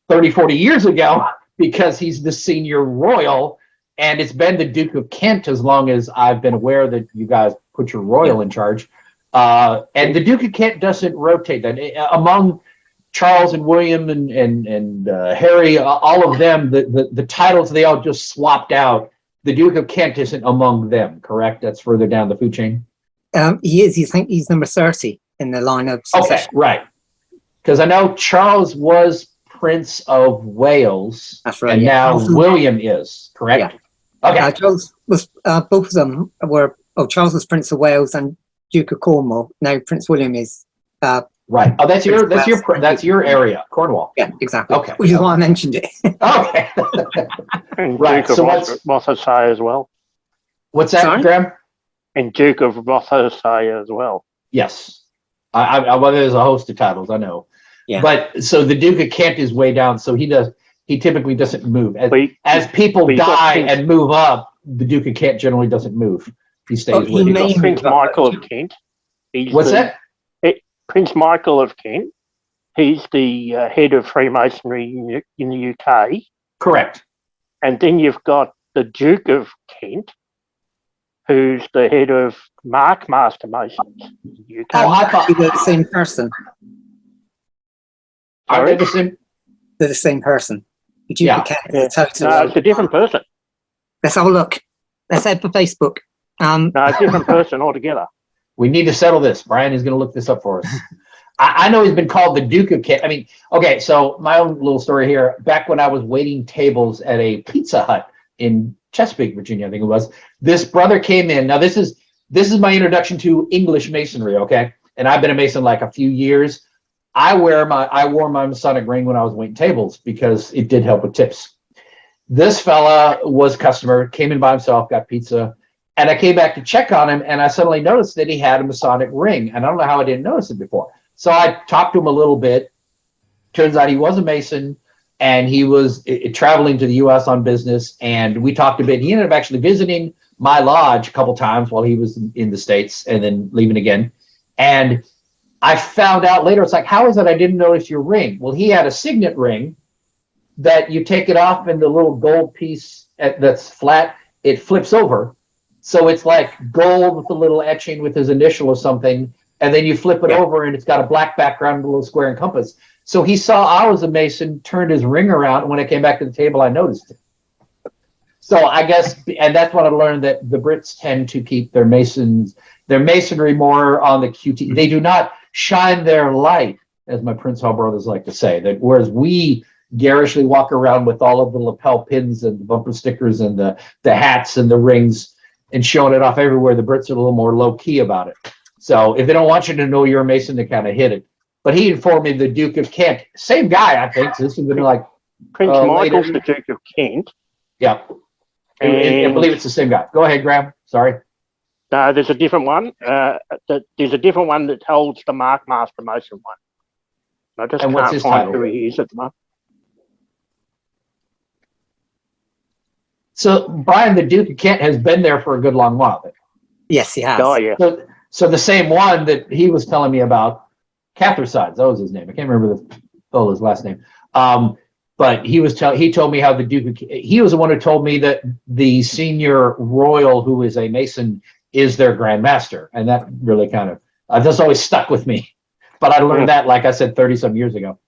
30, 40 years ago because he's the senior royal, and it's been the Duke of Kent as long as I've been aware that you guys put your royal in charge. And the Duke of Kent doesn't rotate that. Among Charles and William and Harry, all of them, the titles, they all just swapped out. The Duke of Kent isn't among them, correct? That's further down the food chain. He is. I think he's number 30 in the line of succession. Okay, right. Because I know Charles was Prince of Wales. That's right. And now William is, correct? Yeah. Okay. Charles was, both of them were, Charles was Prince of Wales and Duke of Cornwall. Now Prince William is. Right. Oh, that's your area, Cornwall. Yeah, exactly. Okay. Which is why I mentioned it. Okay. And Right, Duke so of Rothesay as well. What's that, Sorry? Graham? And Duke of Rothesay as well. Yes. I well, there's a host of titles, I know. Yeah. But so the Duke of Kent is way down, so he typically doesn't move. As people but you got die Prince- and move up, the Duke of Kent generally doesn't move. He stays Well, where he he may goes. Prince Michael of Kent. He's What's that? Prince Michael of Kent. He's the head of Freemasonry in the UK. Correct. And then you've got the Duke of Kent, who's the head of Mark Master Masons in the UK. Oh, I thought They're the same person. are they the same? They're the same person. The Duke Yeah. of Kent Yeah. is a total. No, it's a different person. Let's have a look. Let's head for Facebook. No, a different person altogether. We need to settle this. Brian is going to look this up for us. I know he's been called the Duke of Kent. I mean, okay, so my own little story here. Back when I was waiting tables at a Pizza Hut in Chesapeake, Virginia, I think it was, this brother came in. Now, this is my introduction to English Masonry, okay? And I've been a Mason like a few years. I wore my Masonic ring when I was waiting tables because it did help with tips. This fella was a customer, came in by himself, got pizza, and I came back to check on him, and I suddenly noticed that he had a Masonic ring, and I don't know how I didn't notice it before. So I talked to him a little bit. Turns out he was a Mason, and he was traveling to the U.S. on business, and we talked a bit. He ended up actually visiting my lodge a couple times while he was in the States and then leaving again. And I found out later, it's like, how is it I didn't notice your ring? Well, he had a signet ring that you take it off and the little gold piece that's flat, it flips over. So it's like gold with a little etching with his initial or something. And then you flip it over and it's got a black background with a little square and compass. So he saw I was a Mason, turned his ring around. And when I came back to the table, I noticed it. So I guess, and that's what I learned, that the Brits tend to keep their masonry more on the QT. They do not shine their light, as my Prince Hall brothers like to say, that whereas we garishly walk around with all of the lapel pins and the bumper stickers and the hats and the rings and showing it off everywhere, the Brits are a little more low key about it. So if they don't want you to know you're a Mason, they kind of hid it. But he informed me the Duke of Kent, same guy, I think. So this has been like Prince Michael's later. the Duke of Kent. Yeah. I believe it's the same guy. Go ahead, Graham. Sorry. No, there's a different one. There's a different one that holds the Mark Master Mason one. I just And what's can't his find title? who he is at the moment. So Brian, the Duke of Kent has been there for a good long while. Yes, he has. Oh, yeah. So the same one that he was telling me about, Cathersides, that was his name. I can't remember the fellow's last name. But he told me how the Duke of, he was the one who told me that the senior royal, who is a Mason, is their Grand Master. And that really kind of, that's always stuck with me. But I learned that, like I said, 30 some years ago.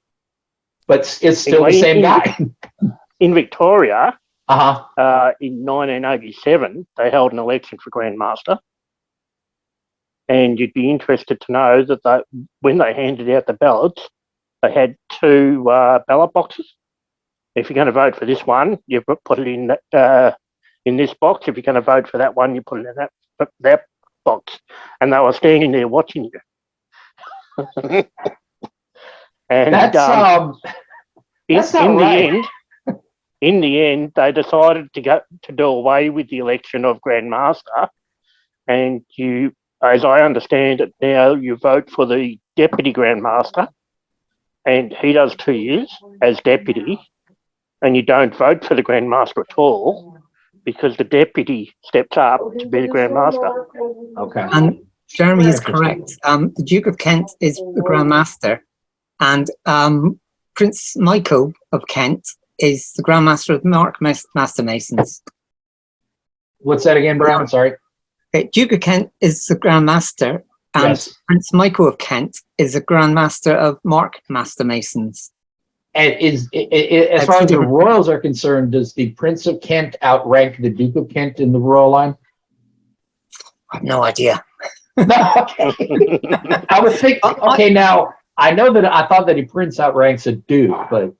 But it's still the same guy. In Victoria, Uh-huh. in 1987, they held an election for Grand Master. And you'd be interested to know that when they handed out the ballots, they had two ballot boxes. If you're going to vote for this one, you put it in this box. If you're going to vote for that one, you put it in that box. And they were standing there watching you. And that's not right. In the end, they decided to do away with the election of Grand Master, and you, as I understand it now, you vote for the Deputy Grand Master, and he does 2 years as Deputy, and you don't vote for the Grand Master at all because the Deputy steps up to be the Grand Master. Okay. And Jeremy is correct. The Duke of Kent is the Grand Master, and Prince Michael of Kent is the Grand Master of Mark Master Masons. What's that again, Brian? Sorry. Duke of Kent is the Grand Master, and Yes. Prince Michael of Kent is the Grand Master of Mark Master Masons. And as far as the royals are concerned, does the Prince of Kent outrank the Duke of Kent in the royal line? I have no idea. I would think, okay, now, I know that I thought that a prince outranks a duke, but,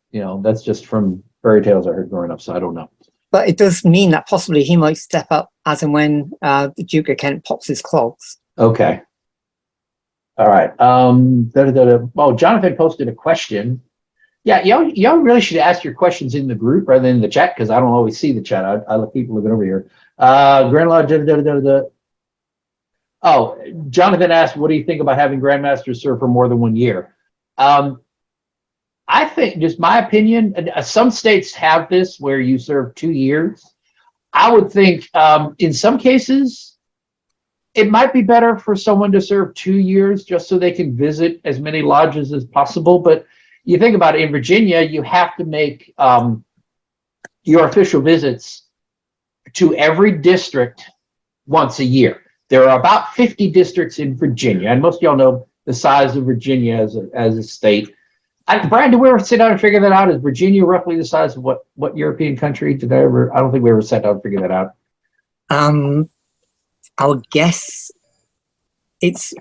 that's just from fairy tales I heard growing up, so I don't know. But it does mean that possibly he might step up as and when the Duke of Kent pops his clogs. Okay. All right. Oh, Jonathan posted a question. Yeah, y'all really should ask your questions in the group rather than in the chat, because I don't always see the chat. I let people looking over here. Grand Oh, Jonathan asked, what do you think about having Grandmasters serve for more than 1 year? I think, just my opinion, some states have this where you serve 2 years. I would think in some cases, it might be better for someone to serve 2 years just so they can visit as many lodges as possible. But you think about it, in Virginia, you have to make your official visits to every district once a year. There are about 50 districts in Virginia, and most of y'all know the size of Virginia as a state. Brian, did we ever sit down and figure that out? Is Virginia roughly the size of what European country? I don't think we ever sat down and figured that out. I would guess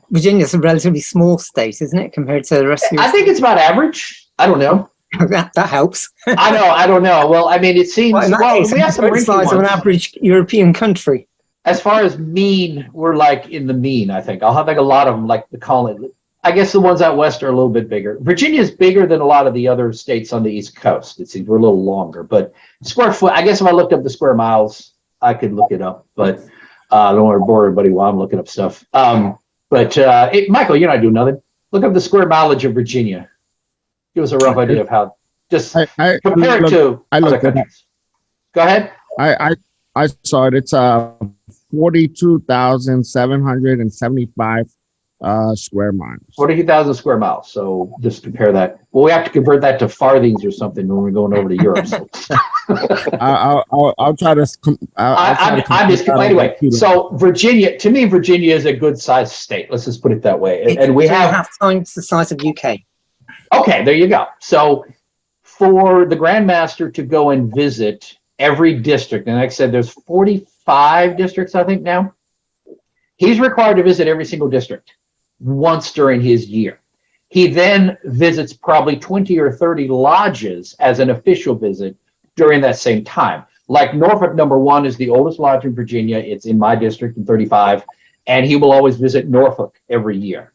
Virginia's a relatively small state, isn't it, compared to the rest of I think it's about average. I don't know. that helps. I don't know. Well, I mean, it seems, we have some size of an average European country. As far as mean, we're like in the mean, I think. I'll have like a lot of them, like the colony. I guess the ones out west are a little bit bigger. Virginia is bigger than a lot of the other states on the East Coast. It seems we're a little longer, but square foot, I guess if I looked up the square miles, I could look it up, but I don't want to bore everybody while I'm looking up stuff. Michael, you're not doing nothing. Look up the square mileage of Virginia. Give us a rough idea of how, just compare it to other countries. Go ahead. I saw it. It's 42,775 square miles. 42,000 square miles. So just compare that. Well, we have to convert that to farthings or something when we're going over to Europe. So. I'll try to. Anyway. So Virginia, to me, Virginia is a good sized state. Let's just put it that way. And we have times the size of UK. Okay, there you go. So for the Grandmaster to go and visit every district, and like I said, there's 45 districts, I think now. He's required to visit every single district once during his year. He then visits probably 20 or 30 lodges as an official visit during that same time. Like Norfolk #1 is the oldest lodge in Virginia. It's in my district in 35, and he will always visit Norfolk every year.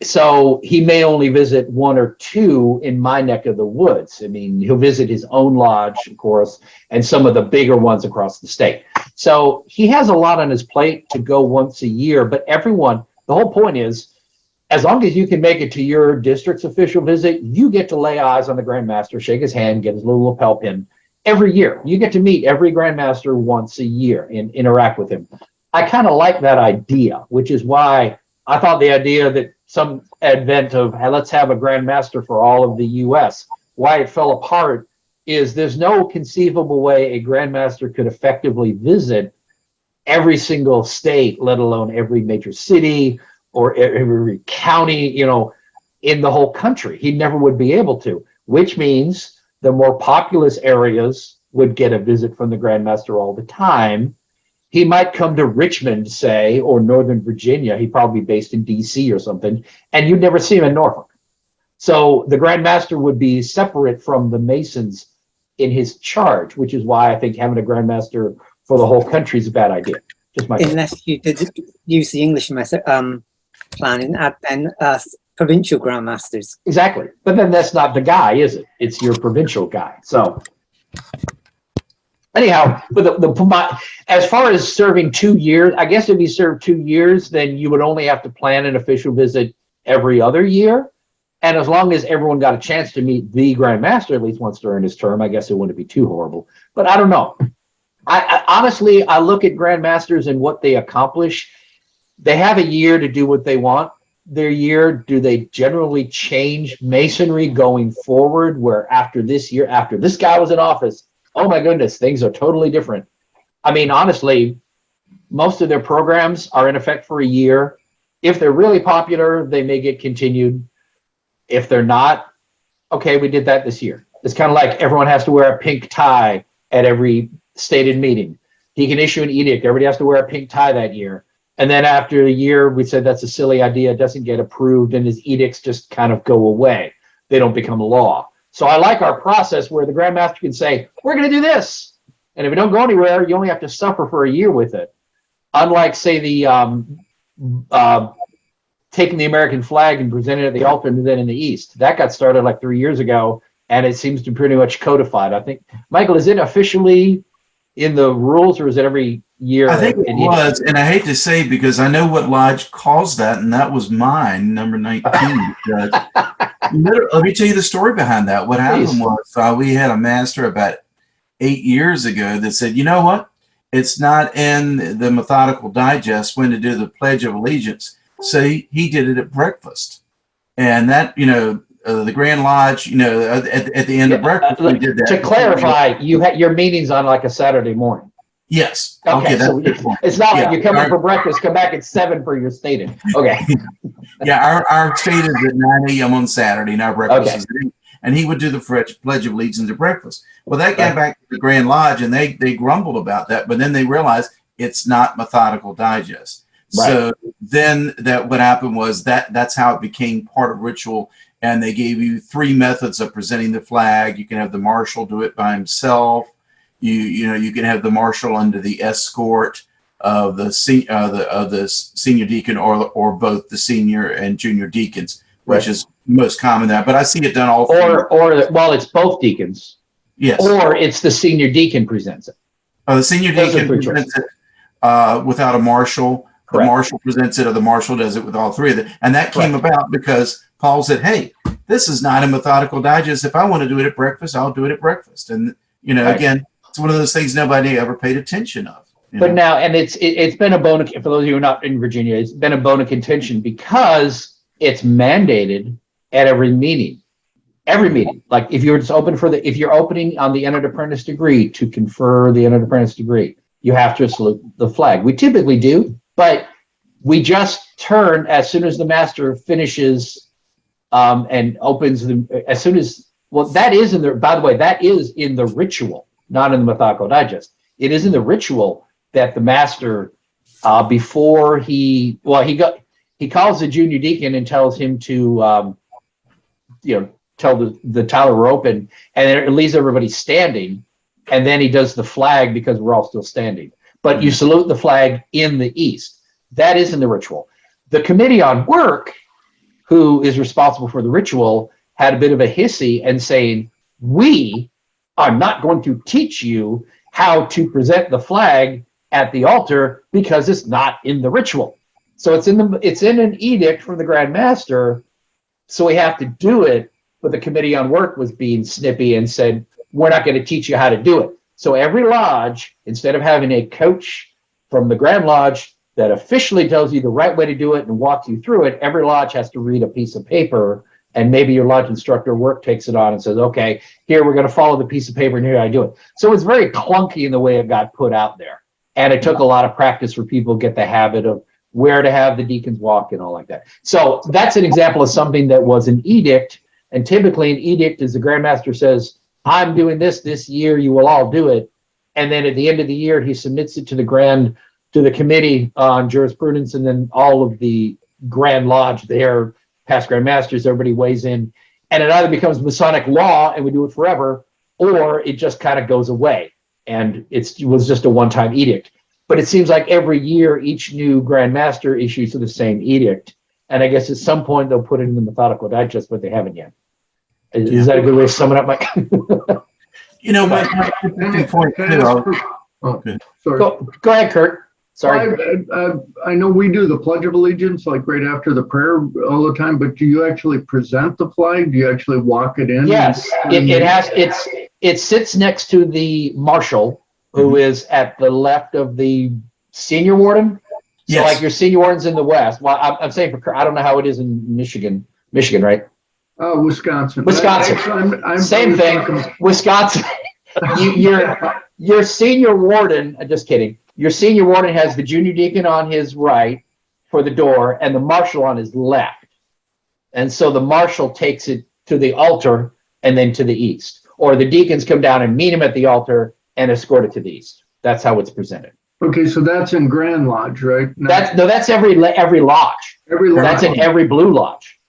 So he may only visit one or two in my neck of the woods. I mean, he'll visit his own lodge, of course, and some of the bigger ones across the state. So he has a lot on his plate to go once a year, but everyone, the whole point is, as long as you can make it to your district's official visit, you get to lay eyes on the Grand Master, shake his hand, get his little lapel pin every year. You get to meet every Grand Master once a year and interact with him. I kind of like that idea, which is why I thought the idea that some advent of, hey, let's have a Grand Master for all of the U.S., why it fell apart is there's no conceivable way a Grand Master could effectively visit every single state, let alone every major city or every county, you know, in the whole country. He never would be able to, which means the more populous areas would get a visit from the Grand Master all the time. He might come to Richmond, say, or Northern Virginia. He'd probably be based in DC or something, and you'd never see him in Norfolk. So the Grand Master would be separate from the Masons in his charge, which is why I think having a Grand Master for the whole country is a bad idea. Just my unless you did use the English method plan and add then provincial Grand Masters. Exactly, but then that's not the guy, is it? It's your provincial guy. So. Anyhow, but as far as serving 2 years, I guess if you serve 2 years, then you would only have to plan an official visit every other year. And as long as everyone got a chance to meet the Grand Master at least once during his term, I guess it wouldn't be too horrible. But I don't know. I honestly, I look at Grand Masters and what they accomplish. They have a year to do what they want. Their year, do they generally change Masonry going forward, where after this year, after this guy was in office, oh my goodness, things are totally different. I mean, honestly, most of their programs are in effect for a year. If they're really popular, they may get continued. If they're not, okay, we did that this year. It's kind of like everyone has to wear a pink tie at every stated meeting. He can issue an edict. Everybody has to wear a pink tie that year. And then after a year, we said that's a silly idea. It doesn't get approved, and his edicts just kind of go away. They don't become law. So I like our process where the Grand Master can say, we're going to do this. And if it don't go anywhere, you only have to suffer for a year with it. Unlike, say, the taking the American flag and presenting it at the altar and then in the East. That got started like 3 years ago, and it seems to be pretty much codified. I think, Michael, is it officially in the rules, or is it every year? I think it was, and I hate to say because I know what lodge calls that, and that was mine, number 19. Let me tell you the story behind that. What happened was we had a master about 8 years ago that said, you know what? It's not in the Methodical Digest when to do the Pledge of Allegiance. So he did it at breakfast. And that, the Grand Lodge, at the end of breakfast, we did that. To clarify, you had your meetings on like a Saturday morning. Yes. Okay, so it's not like you come in for breakfast, come back at 7 for your stated. Okay. Yeah, our state is at 9 a.m. on Saturday, and our breakfast is at 8. And he would do the Pledge of Allegiance at breakfast. Well, that got back to the Grand Lodge, and they grumbled about that, but then they realized it's not Methodical Digest. Right. So then what happened was that's how it became part of ritual, and they gave you 3 methods of presenting the flag. You can have the marshal do it by himself. You can have the marshal under the escort of the senior deacon or both the senior and junior deacons, which is most common there. But I see it done all or it's both deacons. Yes. Or it's the senior deacon presents it. The senior deacon presents it without a marshal. The marshal presents it, or the marshal does it with all 3 of them. And that came about because Paul said, hey, this is not a Methodical Digest. If I want to do it at breakfast, I'll do it at breakfast. And, again, it's one of those things nobody ever paid attention of. But now, and it's been a bone, for those of you who are not in Virginia, it's been a bone of contention because it's mandated at every meeting. Every meeting. Like if you're if you're opening on the entered apprentice degree to confer the entered apprentice degree, you have to salute the flag. We typically do, but we just turn as soon as the master finishes and opens as soon as, that is in the, by the way, that is in the ritual, not in the Methodical Digest. It is in the ritual that the master, before he calls the junior deacon and tells him to, tell the tower we're open, and it leaves everybody standing, and then he does the flag because we're all still standing. But you salute the flag in the East. That is in the ritual. The Committee on Work, who is responsible for the ritual, had a bit of a hissy and saying, we are not going to teach you how to present the flag at the altar because it's not in the ritual. So it's in an edict from the Grand Master, so we have to do it. But the Committee on Work was being snippy and said, we're not going to teach you how to do it. So every lodge, instead of having a coach from the Grand Lodge that officially tells you the right way to do it and walks you through it, every lodge has to read a piece of paper, and maybe your lodge instructor work takes it on and says, okay, here we're going to follow the piece of paper and here I do it. So it's very clunky in the way it got put out there. And it took a lot of practice for people to get the habit of where to have the deacons walk and all like that. So that's an example of something that was an edict. And typically an edict is the Grand Master says, I'm doing this year, you will all do it. And then at the end of the year, he submits it to the Committee on Jurisprudence, and then all of the Grand Lodge there, past Grand Masters, everybody weighs in. And it either becomes Masonic law and we do it forever, or it just kind of goes away. And it was just a one-time edict. But it seems like every year, each new Grand Master issues the same edict. And I guess at some point they'll put it in the Methodical Digest, but they haven't yet. Is that a good way of summing up, Mike? You know, my point too. Okay, sorry. Go ahead, Kurt. Sorry. I know we do the Pledge of Allegiance like right after the prayer all the time, but do you actually present the flag? Do you actually walk it in? Yes, it sits next to the marshal, who is at the left of the senior warden. So Yes. like your senior warden's in the west. Well, I'm saying for I don't know how it is in Michigan, right? Wisconsin. Wisconsin. I'm Same thing. Wisconsin. Your senior warden. Just kidding. Your senior warden has the junior deacon on his right for the door and the marshal on his left. And so the marshal takes it to the altar and then to the east. Or the deacons come down and meet him at the altar and escort it to the east. That's how it's presented. Okay, so that's in Grand Lodge, right? That's every lodge. Every lodge. That's in every Blue Lodge.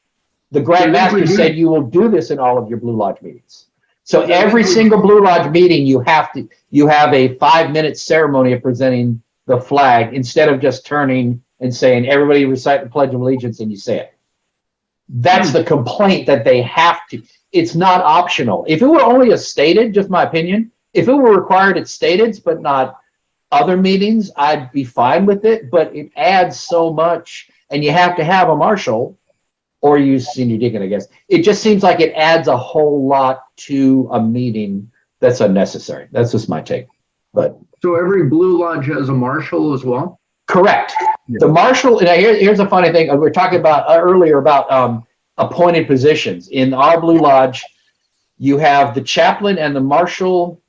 The Grand So Master every- said you will do this in all of your Blue Lodge meetings. So every single Blue Lodge meeting, you have a 5-minute ceremony of presenting the flag instead of just turning and saying, everybody recite the Pledge of Allegiance, and you say it. That's the complaint, that they have to. It's not optional. If it were only a stated, just my opinion, if it were required at stateds, but not other meetings, I'd be fine with it, but it adds so much, and you have to have a marshal or use senior deacon, I guess. It just seems like it adds a whole lot to a meeting that's unnecessary. That's just my take. But So every Blue Lodge has a marshal as well? correct. The marshal, and here's a funny thing. We were talking about earlier about appointed positions. In our Blue Lodge, you have the chaplain and the marshal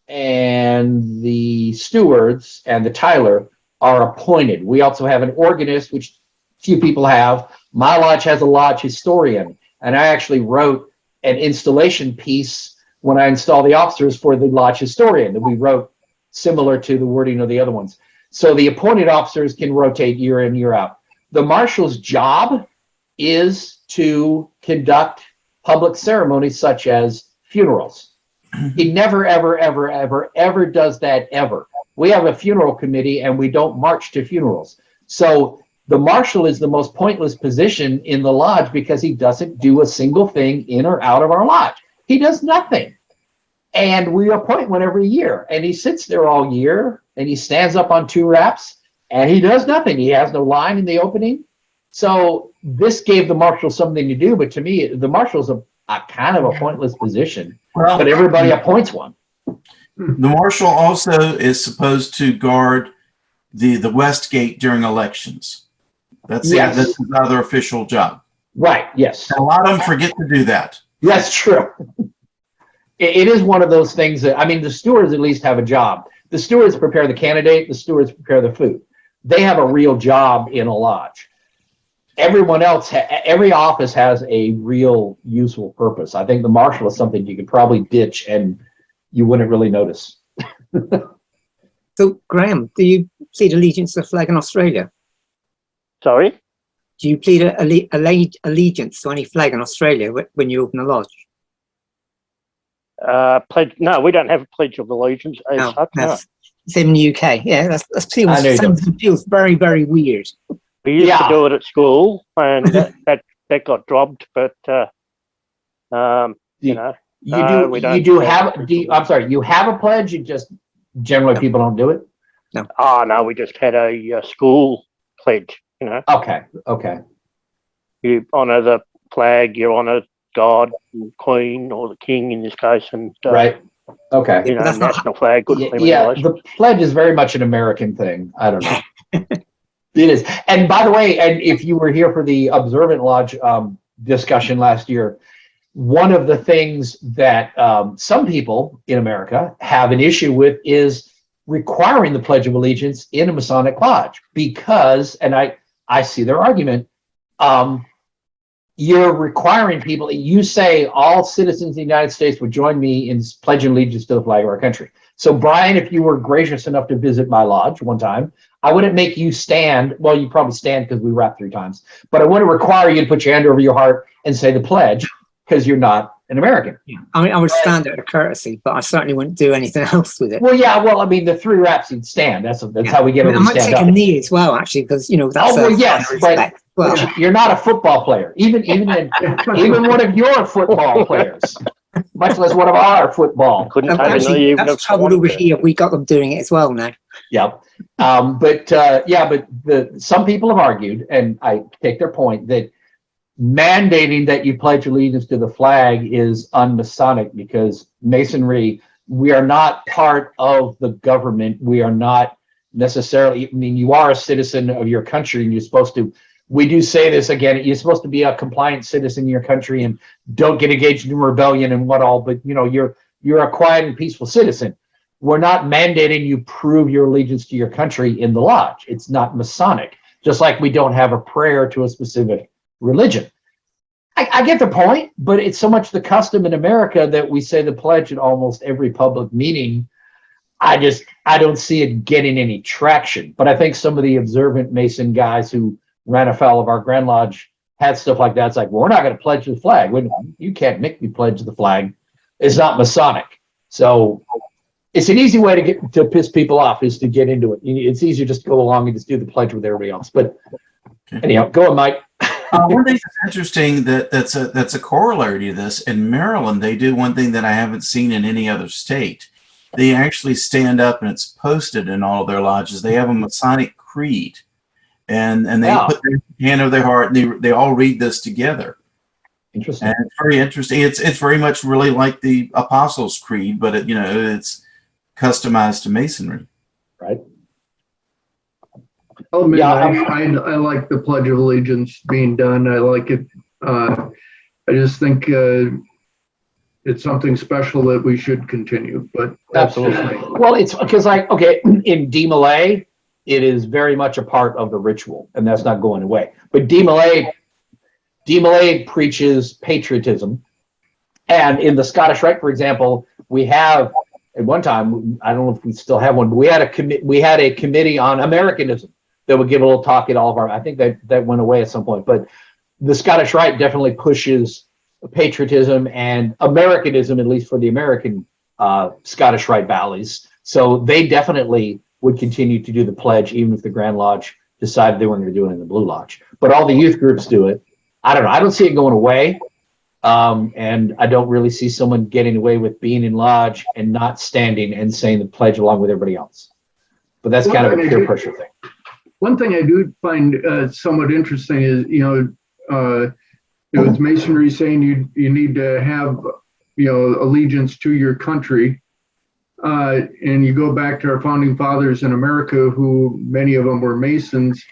and the stewards and the Tyler are appointed. We also have an organist, which few people have. My lodge has a lodge historian, and I actually wrote an installation piece when I installed the officers for the lodge historian that we wrote similar to the wording of the other ones. So the appointed officers can rotate year in, year out. The marshal's job is to conduct public ceremonies such as funerals. He never, ever, ever, ever, ever does that ever. We have a funeral committee and we don't march to funerals. So the marshal is the most pointless position in the lodge because he doesn't do a single thing in or out of our lodge. He does nothing. And we appoint one every year. And he sits there all year and he stands up on 2 wraps and he does nothing. He has no line in the opening. So this gave the marshal something to do. But to me, the marshal's a kind of a pointless position. Well, but everybody appoints one. the marshal also is supposed to guard the West Gate during elections. That's that's another official job. Right. Yes. And a lot of them forget to do that. That's true. It is one of those things that, I mean, the stewards at least have a job. The stewards prepare the candidate. The stewards prepare the food. They have a real job in a lodge. Everyone else, every office has a real useful purpose. I think the marshal is something you could probably ditch and you wouldn't really notice. So, Graham, do you plead allegiance to the flag in Australia? Sorry? Do you plead allegiance to any flag in Australia when you open a lodge? Pledge? No, we don't have a Pledge of Allegiance as such. No. Same in the UK. Yeah, that feels very, very weird. We used to do it at school, and that got dropped, but you know, we don't. You do have. I'm sorry. You have a pledge. You just generally people don't do it. Oh no, we just had a school pledge. You know. Okay. Okay. You honour the flag. You honour God, and Queen, or the King in this case, and Right. Okay. you know, That's not- national flag. Good family Yeah, relations. the pledge is very much an American thing. I don't know. It is. And by the way, and if you were here for the Observant Lodge discussion last year, one of the things that some people in America have an issue with is requiring the Pledge of Allegiance in a Masonic lodge because, and I see their argument, you're requiring people, you say all citizens of the United States would join me in pledging allegiance to the flag of our country. So Brian, if you were gracious enough to visit my lodge one time, I wouldn't make you stand. Well, you probably stand because we rap 3 times, but I wouldn't require you to put your hand over your heart and say the pledge because you're not an American. Yeah. I mean, I would stand out of courtesy, but I certainly wouldn't do anything else with it. Well, yeah, well, I mean, the 3 raps you'd stand. That's how we get I mean, I them to might stand take up. a knee as well, actually, because you know that's Oh, well, a yes, sign of but- respect. Well, You're not a football player, even one of your football players, much less one of our football. Couldn't take a actually, knee even if that's I trouble wanted over to. here. We got them doing it as well now. Yeah. But some people have argued, and I take their point, that mandating that you pledge allegiance to the flag is unmasonic because Masonry, we are not part of the government. We are not necessarily, I mean, you are a citizen of your country and you're supposed to, we do say this again, you're supposed to be a compliant citizen in your country and don't get engaged in rebellion and what all, but you know, you're a quiet and peaceful citizen. We're not mandating you prove your allegiance to your country in the lodge. It's not Masonic, just like we don't have a prayer to a specific religion. I get the point, but it's so much the custom in America that we say the pledge at almost every public meeting. I don't see it getting any traction. But I think some of the observant Mason guys who ran afoul of our Grand Lodge had stuff like that. It's like, well, we're not going to pledge the flag. You can't make me pledge the flag. It's not Masonic. So it's an easy way to piss people off is to get into it. It's easier just to go along and just do the pledge with everybody else. But anyhow, go on, Mike. One thing that's interesting that's a corollary to this. In Maryland, they do one thing that I haven't seen in any other state. They actually stand up, and it's posted in all of their lodges. They have a Masonic creed, and they put their hand over their heart, and they all read this together. Interesting. And it's very interesting. It's very much really like the Apostles' Creed, but it's customized to Masonry. Right. I'll admit, Yeah, I like the Pledge of Allegiance being done. I like it. I just think it's something special that we should continue. But that's Absolutely. Well, it's because in DeMolay, it is very much a part of the ritual, and that's not going away. But DeMolay preaches patriotism, and in the Scottish Rite, for example, we have at one time, I don't know if we still have one, but we had a committee on Americanism that would give a little talk at all of our. I think that went away at some point, but the Scottish Rite definitely pushes patriotism and Americanism, at least for the American Scottish Rite valleys. So they definitely would continue to do the pledge, even if the Grand Lodge decided they weren't going to do it in the Blue Lodge. But all the youth groups do it. I don't know. I don't see it going away. And I don't really see someone getting away with being in lodge and not standing and saying the pledge along with everybody else. But that's kind of a peer pressure thing. One thing I do find somewhat interesting is, with Masonry saying you need to have, allegiance to your country. And you go back to our founding fathers in America, who many of them were Masons.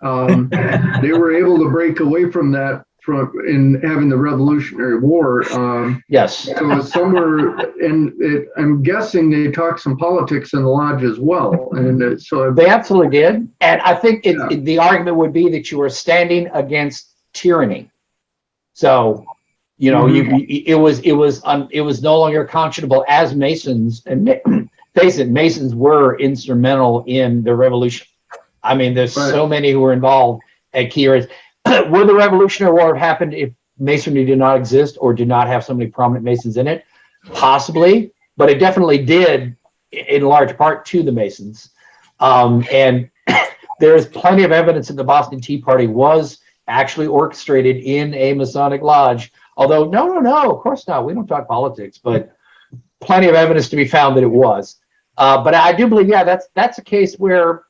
They were able to break away from that in having the Revolutionary War. Yes. So somewhere, I'm guessing they talked some politics in the lodge as well. And so they absolutely did. And I think the argument would be that you were standing against tyranny. So, it was no longer conscionable as Masons, and face it, Masons were instrumental in the revolution. I mean, there's so many who were involved at key areas. Would the Revolutionary War have happened if Masonry did not exist or did not have so many prominent Masons in it? Possibly, but it definitely did in large part to the Masons. And there's plenty of evidence that the Boston Tea Party was actually orchestrated in a Masonic lodge. Although, no, of course not. We don't talk politics, but plenty of evidence to be found that it was. But I do believe, yeah, that's a case where,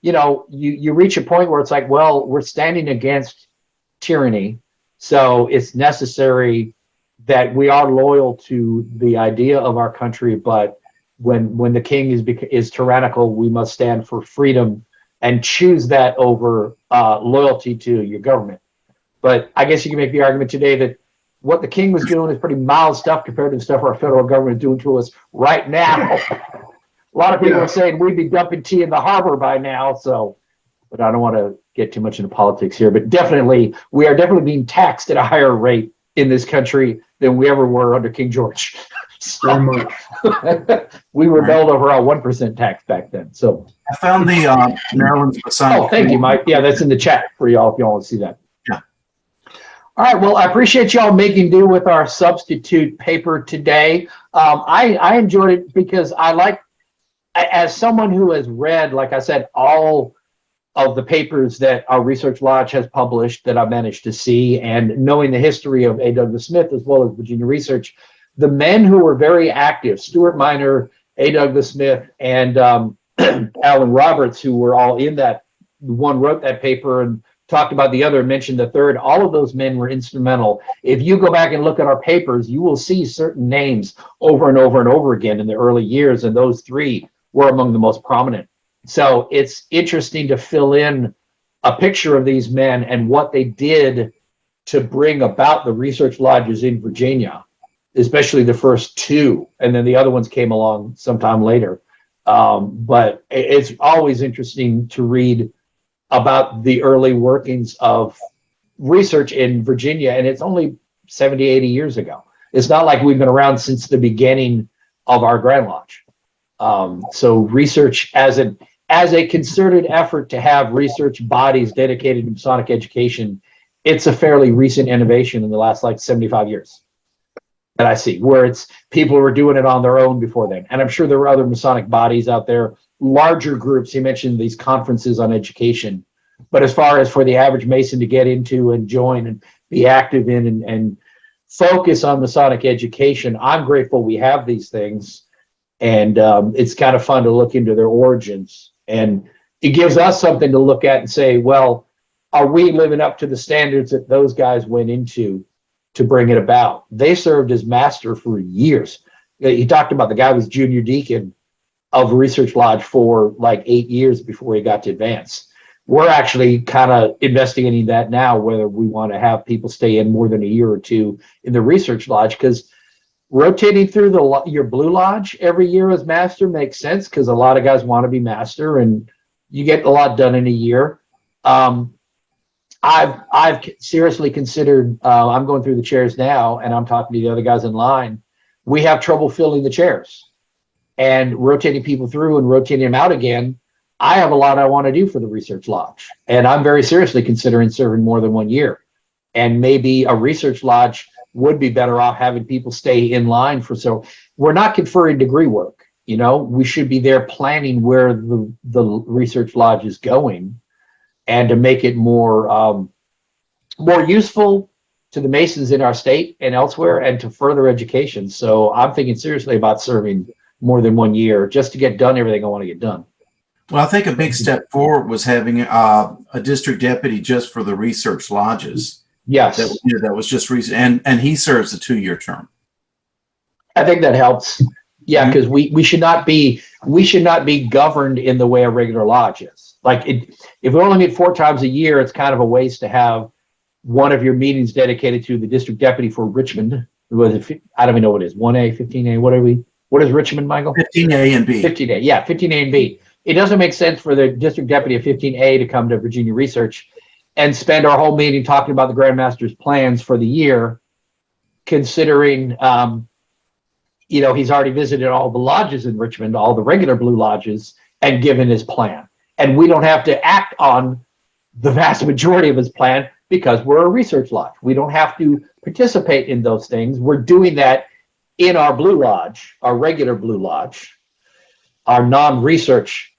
you reach a point where it's like, well, we're standing against tyranny, so it's necessary that we are loyal to the idea of our country. But when the king is tyrannical, we must stand for freedom and choose that over loyalty to your government. But I guess you can make the argument today that what the king was doing is pretty mild stuff compared to the stuff our federal government is doing to us right now. A lot of people are saying we'd be dumping tea in the harbor by now. So, but I don't want to get too much into politics here. But definitely, we are definitely being taxed at a higher rate in this country than we ever were under King George. Very much. We rebelled over our 1% tax back then. So I found the Maryland's Masonic. oh, thank you, Mike. Yeah, that's in the chat for y'all if y'all want to see that. Yeah. All right. Well, I appreciate y'all making do with our substitute paper today. I enjoyed it because as someone who has read, like I said, all of the papers that our research lodge has published that I've managed to see, and knowing the history of A. Douglas Smith as well as Virginia Research, the men who were very active, Stuart Minor, A. Douglas Smith, and Alan Roberts, who were all in that, one wrote that paper and talked about the other, mentioned the third, all of those men were instrumental. If you go back and look at our papers, you will see certain names over and over and over again in the early years, and those three were among the most prominent. So it's interesting to fill in a picture of these men and what they did to bring about the research lodges in Virginia, especially the first two, and then the other ones came along sometime later. But it's always interesting to read about the early workings of research in Virginia, and it's only 70, 80 years ago. It's not like we've been around since the beginning of our Grand Lodge. So research as a concerted effort to have research bodies dedicated to Masonic education, it's a fairly recent innovation in the last 75 years that I see, where it's people were doing it on their own before then. And I'm sure there were other Masonic bodies out there, larger groups. He mentioned these conferences on education. But as far as for the average Mason to get into and join and be active in and focus on Masonic education, I'm grateful we have these things. And it's kind of fun to look into their origins. And it gives us something to look at and say, well, are we living up to the standards that those guys went into to bring it about? They served as master for years. He talked about the guy was junior deacon of Research Lodge for 8 years before he got to advance. We're actually kind of investigating that now, whether we want to have people stay in more than a year or two in the Research Lodge, because rotating through your Blue Lodge every year as master makes sense, because a lot of guys want to be master and you get a lot done in a year. I've seriously considered, I'm going through the chairs now and I'm talking to the other guys in line. We have trouble filling the chairs and rotating people through and rotating them out again. I have a lot I want to do for the Research Lodge, and I'm very seriously considering serving more than 1 year. And maybe a Research Lodge would be better off having people stay in line so we're not conferring degree work. We should be there planning where the Research Lodge is going, and to make it more useful to the Masons in our state and elsewhere, and to further education. So I'm thinking seriously about serving more than 1 year just to get done everything I want to get done. Well, I think a big step forward was having a district deputy just for the research lodges. Yes. That was just recent, and he serves a 2-year term. I think that helps. Yeah, because we should not be governed in the way a regular lodge is. If we only meet 4 times a year, it's kind of a waste to have one of your meetings dedicated to the district deputy for Richmond. I don't even know what it is. 1A, 15A, what is Richmond, Michael? 15A and B. 15A, yeah, 15A and B. It doesn't make sense for the district deputy of 15A to come to Virginia Research and spend our whole meeting talking about the Grand Master's plans for the year, considering, he's already visited all the lodges in Richmond, all the regular Blue Lodges, and given his plan. And we don't have to act on the vast majority of his plan because we're a research lodge. We don't have to participate in those things. We're doing that in our Blue Lodge, our regular Blue Lodge, our non-research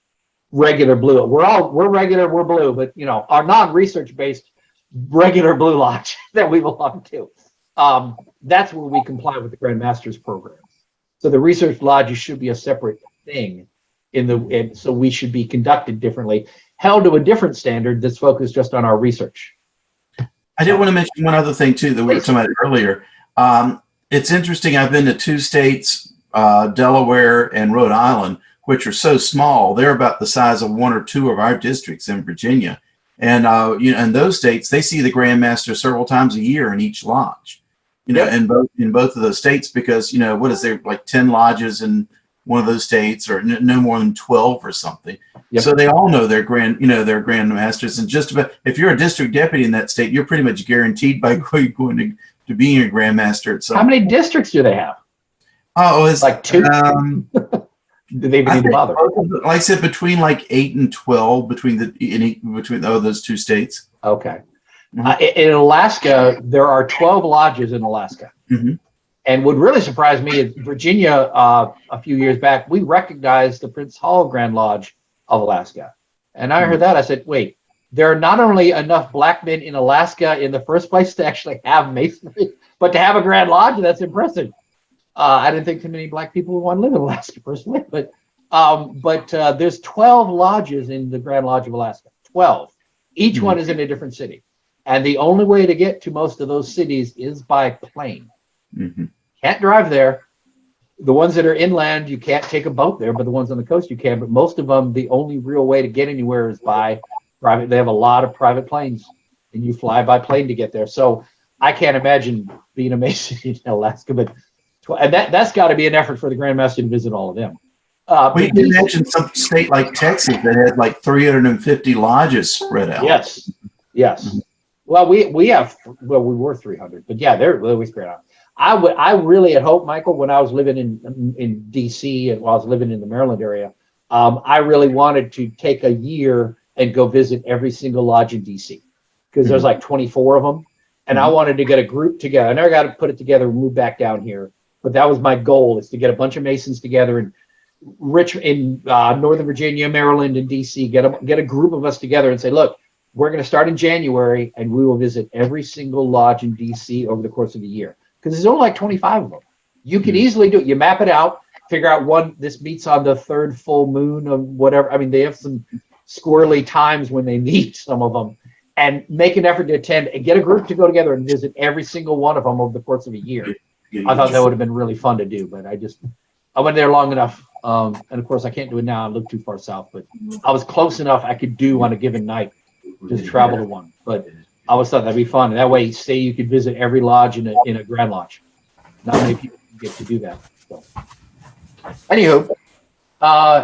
regular blue. We're regular, we're blue, but our non-research based regular Blue Lodge that we belong to. That's where we comply with the Grand Masters program. So the research lodges should be a separate thing so we should be conducted differently, held to a different standard that's focused just on our research. I did want to mention one other thing too that we were talking about earlier. It's interesting. I've been to 2 states, Delaware and Rhode Island, which are so small. They're about the size of 1 or 2 of our districts in Virginia. And in those states, they see the Grand Master several times a year in each lodge. In both of those states, because what is there, like 10 lodges in one of those states, or no more than 12 or something. Yep. So they all know their grand masters, and just about if you're a district deputy in that state, you're pretty much guaranteed by going to being a grand master. How many districts do they have? Oh, it's like 2. Do they even need to bother? Like I said, between like 8 and 12 between those 2 states. Okay. In Alaska, there are 12 lodges in Alaska. Mm-hmm. And what really surprised me is Virginia, a few years back, we recognized the Prince Hall Grand Lodge of Alaska. And I heard that. I said, wait, there are not only enough black men in Alaska in the first place to actually have masonry, but to have a Grand Lodge, that's impressive. I didn't think too many black people would want to live in Alaska personally, but there's 12 lodges in the Grand Lodge of Alaska, 12. Each one is in a different city. And the only way to get to most of those cities is by plane. Mm-hmm. Can't drive there. The ones that are inland, you can't take a boat there, but the ones on the coast you can. But most of them, the only real way to get anywhere is by private. They have a lot of private planes, and you fly by plane to get there. So I can't imagine being a Mason in Alaska, but and that's got to be an effort for the Grand Master to visit all of them. You can imagine some state like Texas that had like 350 lodges spread out. Yes. Mm-hmm. Well, we were 300, but yeah, they're really spread out. I really had hoped, Michael, when I was living in DC and while I was living in the Maryland area, I really wanted to take a year and go visit every single lodge in DC because there's like 24 of them. And I wanted to get a group together. I never got to put it together and move back down here. But that was my goal, is to get a bunch of Masons together in Northern Virginia, Maryland, and DC, get a group of us together and say, look, we're going to start in January and we will visit every single lodge in DC over the course of the year. Because there's only like 25 of them. You could easily do it. You map it out, figure out this meets on the 3rd full moon of whatever. I mean, they have some squirrely times when they meet, some of them, and make an effort to attend and get a group to go together and visit every single one of them over the course of a year. I thought that would have been really fun to do, but I went there long enough. And of course I can't do it now. I live too far south, but I was close enough I could do on a given night, just travel to one. But I always thought that'd be fun. And that way, say you could visit every lodge in a Grand Lodge. Not many people get to do that. So. Anywho,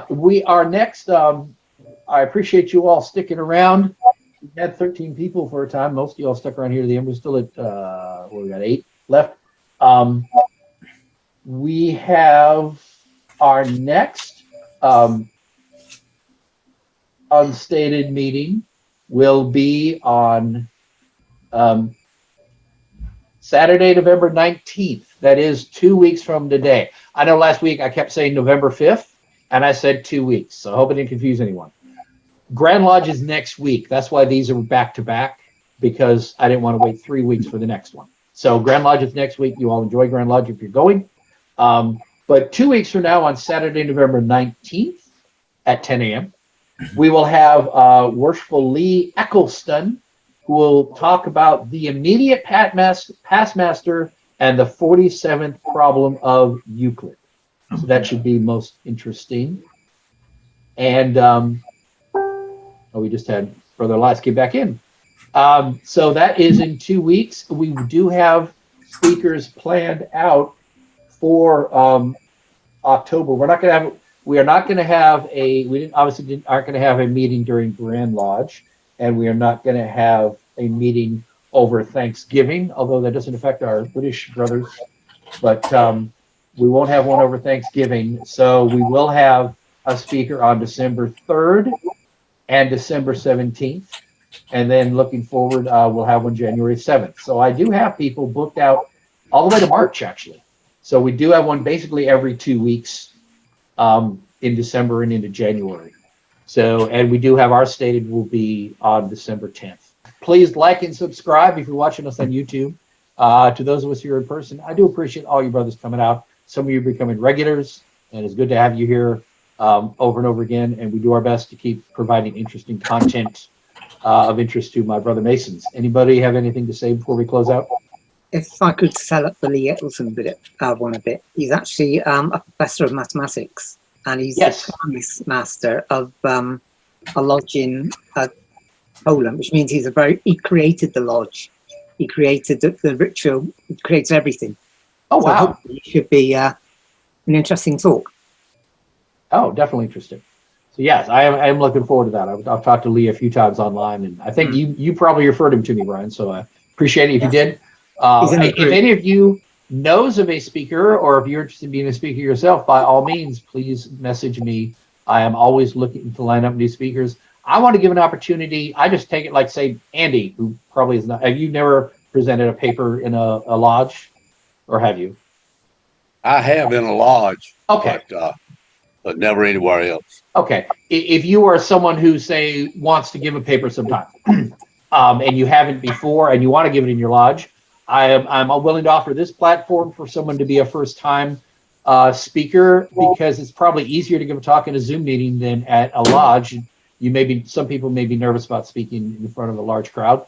we are next. I appreciate you all sticking around. We had 13 people for a time. Most of you all stuck around here to the end. We're still at, we got 8 left. We have our next unstated meeting will be on Saturday, November 19th. That is 2 weeks from today. I know last week I kept saying November 5th, and I said 2 weeks. So I hope I didn't confuse anyone. Grand Lodge is next week. That's why these are back to back, because I didn't want to wait 3 weeks for the next one. So Grand Lodge is next week. You all enjoy Grand Lodge if you're going. But 2 weeks from now, on Saturday, November 19th at 10 a.m., we will have Worshipful Lee Eccleston, who will talk about the immediate past master and the 47th problem of Euclid. So that should be most interesting. And we just had Brother Elias get back in. So that is in 2 weeks. We do have speakers planned out for October. We aren't going to have a meeting during Grand Lodge, and we are not going to have a meeting over Thanksgiving, although that doesn't affect our British brothers. But we won't have one over Thanksgiving. So we will have a speaker on December 3rd and December 17th. And then looking forward, we'll have one January 7th. So I do have people booked out all the way to March, actually. So we do have one basically every 2 weeks in December and into January. So, and we do have our stated will be on December 10th. Please like and subscribe if you're watching us on YouTube. To those of us here in person, I do appreciate all you brothers coming out. Some of you are becoming regulars, and it's good to have you here over and over again. And we do our best to keep providing interesting content of interest to my brother Masons. Anybody have anything to say before we close out? If I could sell up the Lee Eccleston one a bit, he's actually a professor of mathematics, and he's Yes. the prize master of a lodge in Poland, which means he created the lodge, he created the ritual, he creates everything. Oh, So wow. hopefully it should be an interesting talk. Oh, definitely interesting. So yes, I am looking forward to that. I've talked to Lee a few times online, and I think you probably referred him to me, Brian. So I appreciate it if you did. If any of you knows of a speaker, or if you're interested in being a speaker yourself, by all means, please message me. I am always looking to line up new speakers. I want to give an opportunity. I just take it like, say, Andy, who probably is not. Have you never presented a paper in a lodge, or have you? I have in a lodge, Okay. but never anywhere else. Okay. If you are someone who, say, wants to give a paper sometime, and you haven't before, and you want to give it in your lodge, I'm willing to offer this platform for someone to be a first-time speaker, because it's probably easier to give a talk in a Zoom meeting than at a lodge. Some people may be nervous about speaking in front of a large crowd.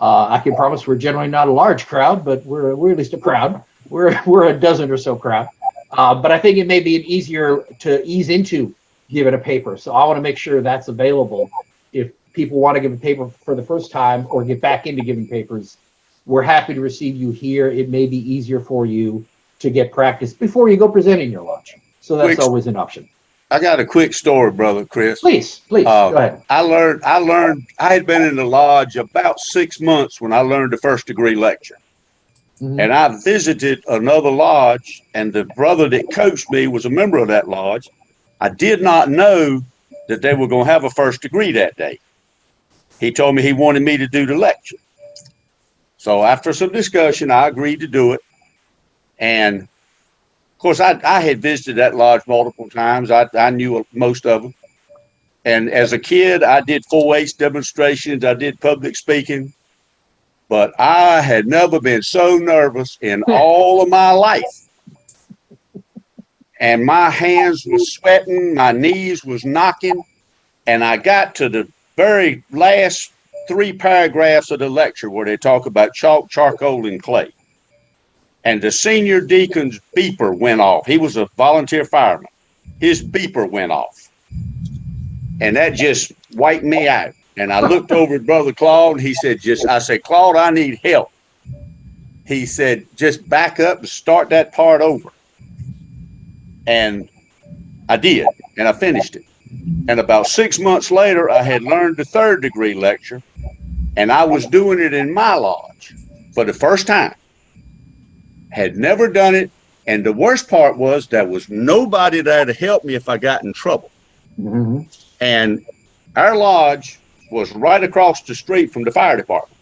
I can promise we're generally not a large crowd, but we're at least a crowd. We're a dozen or so crowd. But I think it may be easier to ease into giving a paper. So I want to make sure that's available. If people want to give a paper for the first time or get back into giving papers, we're happy to receive you here. It may be easier for you to get practice before you go present in your lodge. So that's always an option. I got a quick story, brother Chris. Please, go ahead. I learned, I had been in the lodge about 6 months when I learned the first degree lecture. Mhm. And I visited another lodge, and the brother that coached me was a member of that lodge. I did not know that they were going to have a first degree that day. He told me he wanted me to do the lecture. So after some discussion, I agreed to do it. And of course, I had visited that lodge multiple times. I knew most of them. And as a kid, I did 4-H demonstrations. I did public speaking. But I had never been so nervous in all of my life. And my hands were sweating. My knees was knocking. And I got to the very last 3 paragraphs of the lecture where they talk about chalk, charcoal, and clay. And the senior deacon's beeper went off. He was a volunteer fireman. His beeper went off. And that just wiped me out. And I looked over at Brother Claude, and he said, I said, Claude, I need help. He said, just back up and start that part over. And I did, and I finished it. And about 6 months later, I had learned the 3rd degree lecture, and I was doing it in my lodge for the first time. Had never done it. And the worst part was there was nobody there to help me if I got in trouble. Mm-hmm. And our lodge was right across the street from the fire department.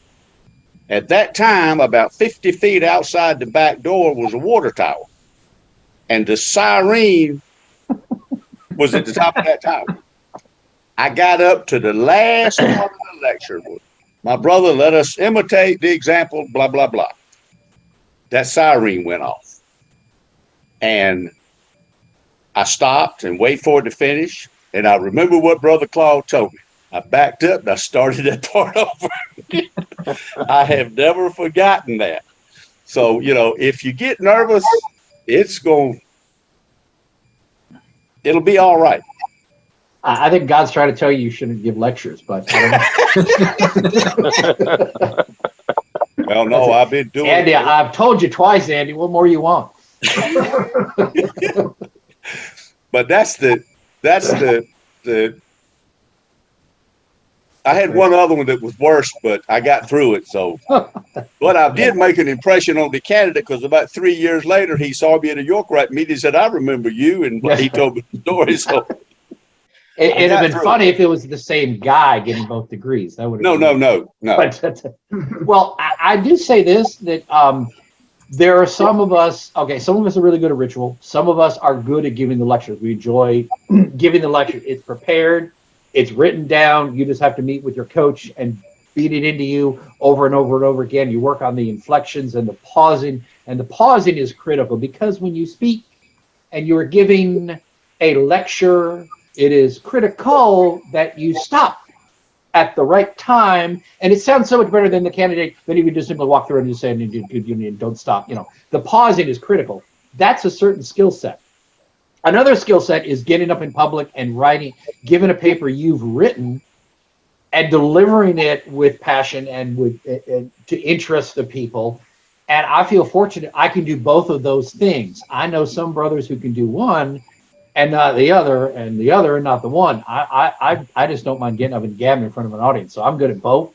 At that time, about 50 feet outside the back door was a water tower. And the siren was at the top of that tower. I got up to the last part of the lecture. My brother, let us imitate the example, blah, blah, blah. That siren went off. And I stopped and waited for it to finish. And I remember what Brother Claude told me. I backed up and I started that part over. I have never forgotten that. So, if you get nervous, it'll be all right. I think God's trying to tell you shouldn't give lectures, but I don't know. Well, no, I've been doing Andy, it. I've told you twice, Andy. What more you want? But that's the I had one other one that was worse, but I got through it. So, but I did make an impression on the candidate, because about 3 years later, he saw me at a York Rite meeting. He said, I remember you. And he told me the story. So it'd have been funny if it was the same guy getting both degrees. That would have No. But, well, I do say this, that there are some of us are really good at ritual. Some of us are good at giving the lectures. We enjoy giving the lecture. It's prepared. It's written down. You just have to meet with your coach and feed it into you over and over and over again. You work on the inflections and the pausing, and the pausing is critical because when you speak and you're giving a lecture, it is critical that you stop at the right time. And it sounds so much better than the candidate that you can just simply walk through and just say, don't stop. The pausing is critical. That's a certain skill set. Another skill set is getting up in public and writing, giving a paper you've written and delivering it with passion and to interest the people. And I feel fortunate I can do both of those things. I know some brothers who can do one and not the other, and the other and not the one. I just don't mind getting up and gabbing in front of an audience. So I'm good at both,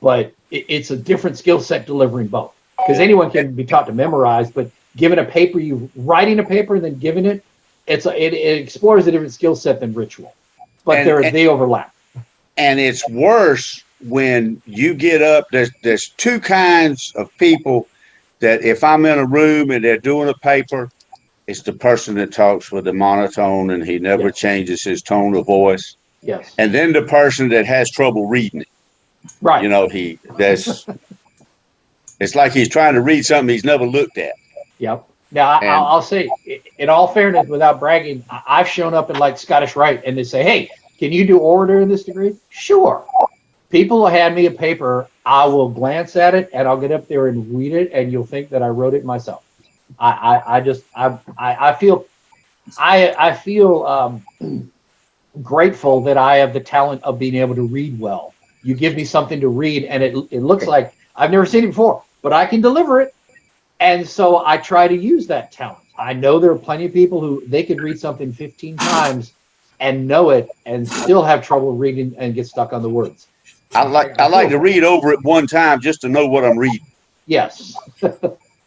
but it's a different skill set delivering both. Because anyone can be taught to memorize, but giving a paper, writing a paper and then giving it, it explores a different skill set than ritual. But they overlap. And it's worse when you get up. There's two kinds of people that if I'm in a room and they're doing a paper, it's the person that talks with a monotone and he never changes his tone of voice. Yes. And then the person that has trouble reading it. Right. It's like he's trying to read something he's never looked at. Yep. Now, I'll say, in all fairness, without bragging, I've shown up in like Scottish Rite and they say, hey, can you do orator in this degree? Sure. People will hand me a paper. I will glance at it and I'll get up there and read it and you'll think that I wrote it myself. I feel grateful that I have the talent of being able to read well. You give me something to read and it looks like I've never seen it before, but I can deliver it. And so I try to use that talent. I know there are plenty of people who they could read something 15 times and know it and still have trouble reading and get stuck on the words. I like to read over it one time just to know what I'm reading. Yes.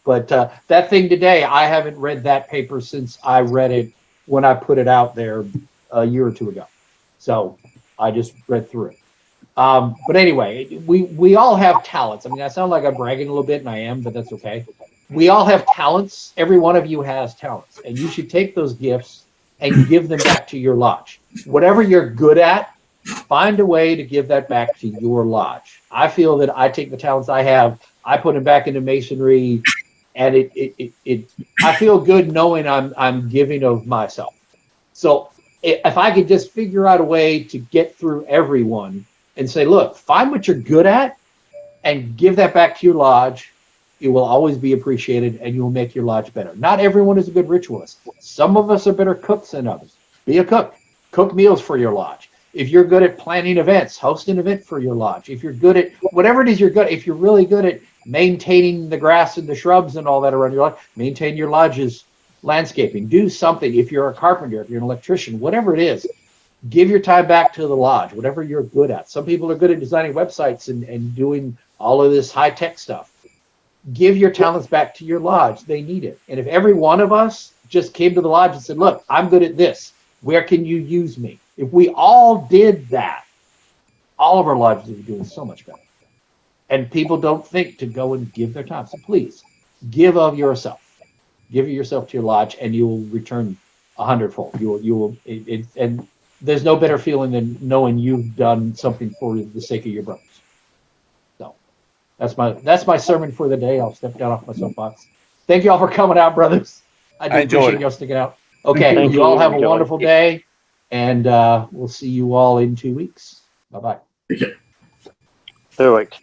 But that thing today, I haven't read that paper since I read it when I put it out there a year or two ago. So I just read through it. But anyway, we all have talents. I mean, I sound like I'm bragging a little bit, and I am, but that's okay. We all have talents. Every one of you has talents, and you should take those gifts and give them back to your lodge. Whatever you're good at, find a way to give that back to your lodge. I feel that I take the talents I have, I put them back into masonry, and I feel good knowing I'm giving of myself. So if I could just figure out a way to get through everyone and say, look, find what you're good at and give that back to your lodge, it will always be appreciated and you will make your lodge better. Not everyone is a good ritualist. Some of us are better cooks than others. Be a cook. Cook meals for your lodge. If you're good at planning events, host an event for your lodge. If you're good at whatever it is you're good, if you're really good at maintaining the grass and the shrubs and all that around your lodge, maintain your lodge's landscaping. Do something. If you're a carpenter, if you're an electrician, whatever it is, give your time back to the lodge, whatever you're good at. Some people are good at designing websites and doing all of this high-tech stuff. Give your talents back to your lodge. They need it. And if every one of us just came to the lodge and said, look, I'm good at this. Where can you use me? If we all did that, all of our lodges would be doing so much better. And people don't think to go and give their time. So please, give of yourself. Give yourself to your lodge and you will return 100-fold. And there's no better feeling than knowing you've done something for the sake of your brothers. So that's my sermon for the day. I'll step down off my soapbox. Thank you all for coming out, brothers. I do appreciate y'all sticking out. Okay, you all have a wonderful day, and we'll see you all in 2 weeks. Bye-bye. 2 weeks.